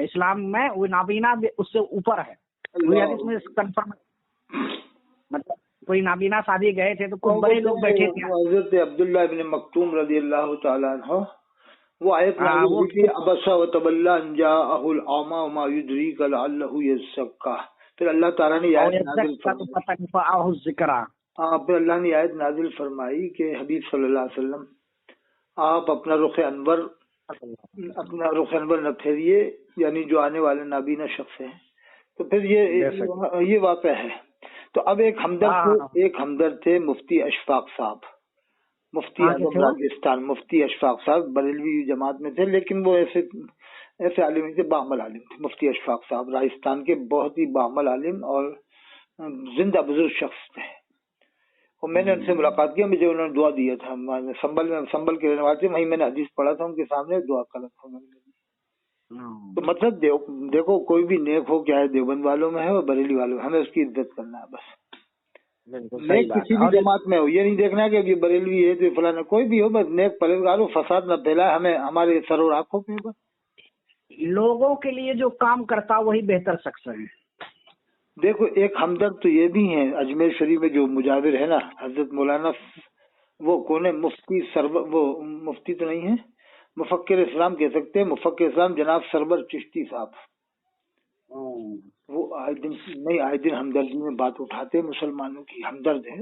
इस्लाम में वो नाबीना उससे ऊपर है। वो हदीस में कंफर्म, मतलब कोई नाबीना साहबी गए थे तो कुछ बड़े लोग बैठे थे। हजरत अब्दुल्लाह इब्न मक्तूम रज़ियल्लाहु ताला अन्हु वो आयत नाज़िल हुई थी, अबसा व तवल्ला अन जाअहुल आमा व मा युद्रीक लअल्लहु यज़क्का। फिर अल्लाह ताला ने आयत नाज़िल फरमाई, हाँ फिर अल्लाह ने आयत नाज़िल फरमाई कि हबीब सल्लल्लाहु अलैहि वसल्लम आप अपना रुख अनवर न फेरिए, यानी जो आने वाले नाबीना शख्स है। तो फिर ये वाक़या है। तो अब एक हमदर्द थे मुफ्ती अशफाक साहब, मुफ्ती आजम राजस्थान, मुफ्ती अशफाक साहब बरेलवी जमात में थे, लेकिन वो ऐसे आलिम थे, बामल आलिम थे। मुफ्ती अशफाक साहब राजस्थान के बहुत ही बामल आलिम और जिंदा बुजुर्ग शख्स थे। और मैंने उनसे मुलाकात की, मुझे उन्होंने दुआ दिया था। संबल के रहने वाले थे, वहीं मैंने हदीस पढ़ा था उनके सामने, दुआ करा था। तो मतलब देखो कोई भी नेक हो, क्या है देवबंद वालों में है और बरेली वालों में, हमें उसकी इज्जत करना है बस। नेक किसी भी जमात में हो, ये नहीं देखना है कि अब ये बरेलवी है तो फलाना, कोई भी हो, बस नेक परहेजगार हो, फसाद न फैलाए, हमें हमारे सरों आंखों पे बस। लोगों के लिए जो काम करता वही बेहतर शख्स है। देखो एक हमदर्द तो ये भी है, अजमेर शरीफ में जो मुजाविर है ना, हजरत मौलाना, वो कौन है, वो मुफ्ती तो नहीं है, मुफक्किर इस्लाम कह सकते हैं, मुफक्किर इस्लाम जनाब सरवर चिश्ती साहब। वो आए दिन हमदर्दी में बात उठाते हैं, मुसलमानों की हमदर्द है,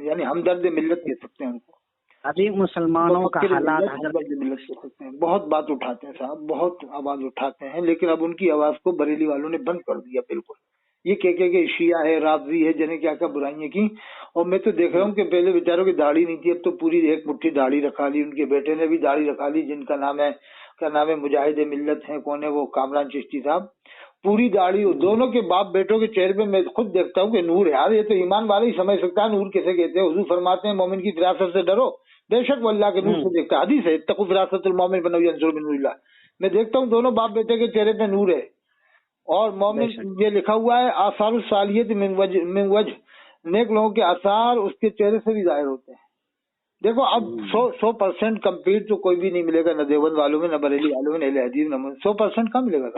यानी हमदर्द मिल्लत कह सकते हैं उनको। अभी मुसलमानों का हालात मिल्लत कह सकते हैं। बहुत बात उठाते हैं साहब, बहुत आवाज उठाते हैं, लेकिन अब उनकी आवाज को बरेली वालों ने बंद कर दिया बिल्कुल। ये कह के शिया है, राफजी है, जने क्या क्या बुराइयां की। और मैं तो देख रहा हूँ कि पहले बेचारों की दाढ़ी नहीं थी, अब तो पूरी एक मुट्ठी दाढ़ी रखा ली। उनके बेटे ने भी दाढ़ी रखा ली, जिनका नाम है, क्या नाम है, मुजाहिद मिल्लत है, कौन है वो, कामरान चिश्ती साहब, पूरी दाढ़ी। दोनों के बाप बेटों के चेहरे पे मैं खुद देखता हूँ कि नूर है। यार ये तो ईमान वाले ही समझ सकता है नूर किसे कहते हैं। हुजूर फरमाते हैं मोमिन की फिरासत से डरो, बेशक वो अल्लाह के नूर से देखता है। हदीस है, इत्तकू फिरासतुल मोमिन बनौ यंजुर बिनूरिल्लाह। मैं देखता हूँ दोनों बाप बेटे के चेहरे पे नूर है। और मोमिन, ये लिखा हुआ है, आसारुस सालियत मिन वजह, नेक लोगों के आसार उसके चेहरे से भी जाहिर होते हैं। देखो अब 100% कंप्लीट तो कोई भी नहीं मिलेगा, न देवबंद वालों में, न बरेली वालों में, न अहले हदीस में। 100% कहाँ मिलेगा।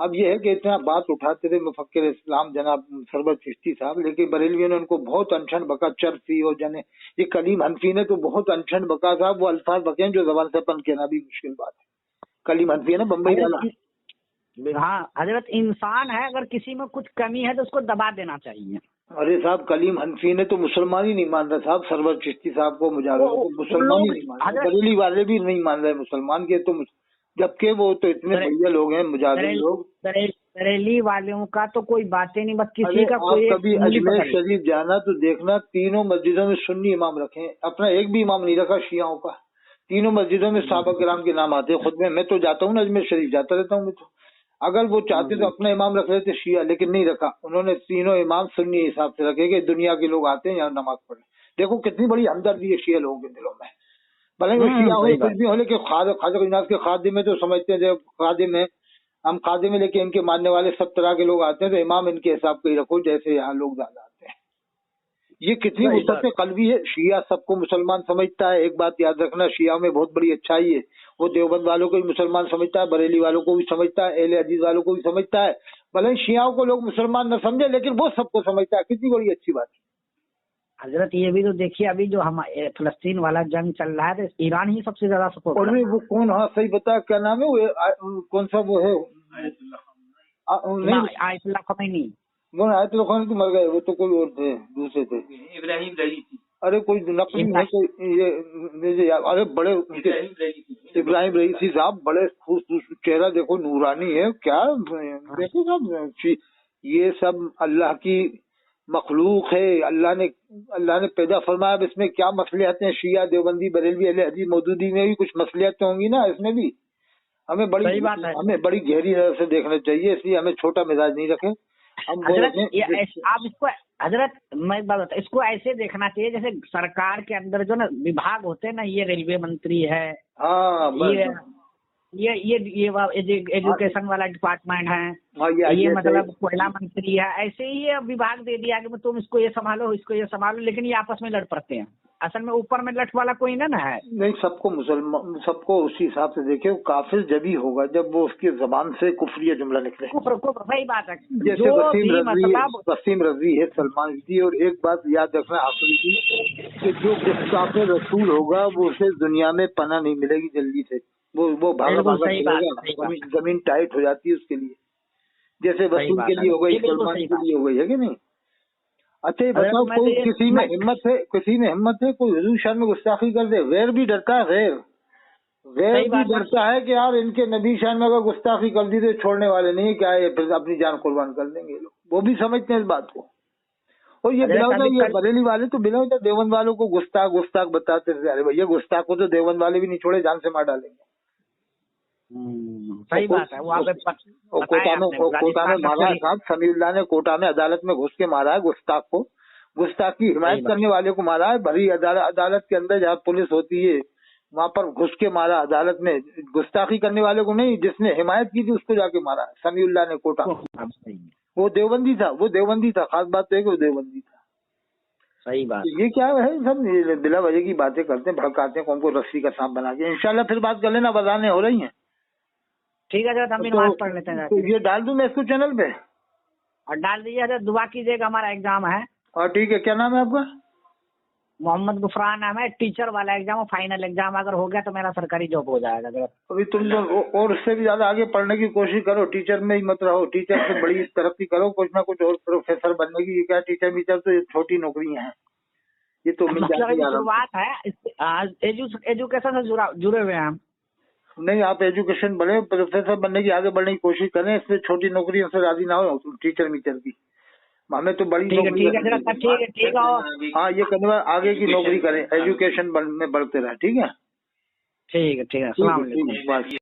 अब ये है कि इतना बात उठाते थे मुफक्किर इस्लाम जनाब सरवर चिश्ती साहब, लेकिन बरेलवियों ने उनको बहुत अनशन बका, चरफी और जने ये कलीम हनफी ने तो बहुत अनशन बका साहब। वो अल्फाज बके जो जबान से अपन कहना भी मुश्किल बात है। कलीम हनफी है ना, बम्बई वाला। हाँ हजरत, इंसान है, अगर किसी में कुछ कमी है तो उसको दबा देना चाहिए। अरे साहब कलीम हनफी ने तो मुसलमान ही नहीं मान रहा साहब, सरवर चिश्ती साहब को, मुजाहिद को मुसलमान ही नहीं मान रहे, बरेली वाले भी नहीं मान रहे मुसलमान के, तो जबकि वो तो इतने बढ़िया लोग हैं मुजाहिद लोग। बरेली वालों का तो कोई बात ही नहीं, बस किसी का कोई। कभी अजमेर शरीफ जाना तो देखना, तीनों मस्जिदों में सुन्नी इमाम रखे, अपना एक भी इमाम नहीं रखा शियाओं का। तीनों मस्जिदों में सहाबा किराम के नाम आते हैं खुद में। मैं तो जाता हूँ ना अजमेर शरीफ, जाता रहता हूँ मैं तो। अगर वो चाहते तो अपना इमाम रख लेते शिया, लेकिन नहीं रखा उन्होंने। तीनों इमाम सुन्नी हिसाब से रखे कि दुनिया के लोग आते हैं यहाँ नमाज पढ़े। देखो कितनी बड़ी हमदर्दी है शिया लोगों के दिलों में, भले वो शिया हो कुछ भी हो, लेकिन ख्वाजा के खादिम में तो समझते हैं, जब खादिम है, हम खादिम में, लेके इनके मानने वाले सब तरह के लोग आते हैं, तो इमाम इनके हिसाब का ही रखो जैसे यहाँ लोग ज्यादा आते हैं। ये कितनी वुसअत कल्बी है। शिया सबको मुसलमान समझता है। एक बात याद रखना, शिया में बहुत बड़ी अच्छाई है, वो देवबंद वालों को भी मुसलमान समझता है, बरेली वालों को भी समझता है, अहले हदीस वालों को भी समझता है। भले शियाओं को लोग मुसलमान न समझे, लेकिन वो सबको समझता है। कितनी बड़ी अच्छी बात है हजरत। ये भी तो देखिए, अभी जो हमारे फिलिस्तीन वाला जंग चल रहा है, तो ईरान ही सबसे ज्यादा सपोर्ट कर रहा है। वो कौन, हाँ सही बता, क्या नाम है वो, कौन सा वो है, आयतुल्लाह खमैनी। वो आयतुल्लाह खमैनी तो मर गए, वो तो कोई और थे, दूसरे थे, इब्राहिम रईसी। अरे कोई नकली है कोई, ये अरे बड़े इब्राहिम रईसी साहब, बड़े चेहरा देखो, नूरानी है क्या। देखो साहब, ये सब अल्लाह की मखलूक है, अल्लाह ने पैदा फरमाया। अब इसमें क्या मसलियत है, शिया देवबंदी बरेलवी अहले हदीस मौजूदी में भी कुछ मसलियत तो होंगी ना इसमें भी। हमें बड़ी गहरी नजर से देखना चाहिए, इसलिए हमें छोटा मिजाज नहीं रखे हम। आप इसको हजरत, मैं बात बता, इसको ऐसे देखना चाहिए जैसे सरकार के अंदर जो ना विभाग होते हैं ना, ये रेलवे मंत्री है, हाँ, एजुकेशन वाला डिपार्टमेंट है, हाँ, ये IAS मतलब कोयला मंत्री है, ऐसे ही ये विभाग दे दिया कि तुम इसको ये संभालो, इसको ये संभालो, लेकिन ये आपस में लड़ पड़ते हैं। असल में ऊपर में लठ वाला कोई ना है। नहीं, सबको मुसलमान, सबको उसी हिसाब से देखे। वो काफिर जब ही होगा जब वो उसकी जबान से कुफरिया जुमला निकले। कुफ्र सही बात है। जैसे वसीम रजवी है, सलमान रजवी। और एक बात याद रखना आखिरी की, कि जो गुस्ताखे रसूल होगा वो उसे दुनिया में पनाह नहीं मिलेगी जल्दी से। वो भागा भागा चलेगा, जमीन टाइट हो जाती है उसके लिए। जैसे वसूल के लिए हो गई, सलमान के लिए हो गई, है कि नहीं? अच्छा, ये बताओ, कोई किसी में हिम्मत है कोई हुजूर शान में गुस्ताखी कर दे? गैर भी डरता है, गैर भी डरता है कि यार इनके नबी शान में अगर गुस्ताखी कर दी तो छोड़ने वाले नहीं, क्या है, फिर अपनी जान कुर्बान कर देंगे लोग। वो भी समझते हैं इस बात को। और ये ये बरेली वाले तो बिना वजह देवबंद वालों को गुस्ताख बताते थे। अरे भैया, गुस्ताख को तो देवबंद वाले भी नहीं छोड़े, जान से मार डालेंगे। सही बात है। कोटा में मारा है साहब, समीउल्लाह ने कोटा में अदालत में घुस के मारा है गुस्ताख को। गुस्ताख की हिमायत करने वाले को मारा है। भरी अदालत के अंदर जहाँ पुलिस होती है वहाँ पर घुस के मारा अदालत में। गुस्ताखी करने वाले को नहीं, जिसने हिमायत की थी उसको जाके मारा समीउल्लाह ने कोटा। वो देवबंदी था। खास बात तो है कि वो देवबंदी था। सही बात। ये क्या है, सब बिला वजह की बातें करते हैं, भड़काते हैं, कौन को रस्सी का सांप बना के। इंशाल्लाह फिर बात कर लेना, बजाने हो रही हैं। ठीक है, हम नमाज पढ़ लेते हैं। तो ये डाल दूं मैं इसको चैनल पे? और डाल दीजिए, दुआ कीजिएगा, हमारा एग्जाम है। और ठीक है, क्या नाम है आपका? मोहम्मद गुफरान नाम है। टीचर वाला एग्जाम, फाइनल एग्जाम अगर हो गया तो मेरा सरकारी जॉब हो जाएगा। अभी तुम लोग और उससे भी ज्यादा आगे पढ़ने की कोशिश करो, टीचर में ही मत रहो। टीचर से बड़ी तरक्की करो, कुछ ना कुछ और प्रोफेसर बनने की। क्या टीचर तो छोटी नौकरियां हैं, ये तो शुरुआत है। एजुकेशन से जुड़े हुए हैं हम। नहीं, आप एजुकेशन बने, प्रोफेसर बनने की, आगे बढ़ने की कोशिश करें। इसमें छोटी नौकरियों से राजी ना हो, टीचर मीचर की। हमें तो बड़ी नौकरी। ठीक है। हाँ, ये करने आगे की नौकरी करें, एजुकेशन में बढ़ते रहे। ठीक है, ठीक है। अस्सलाम वालेकुम।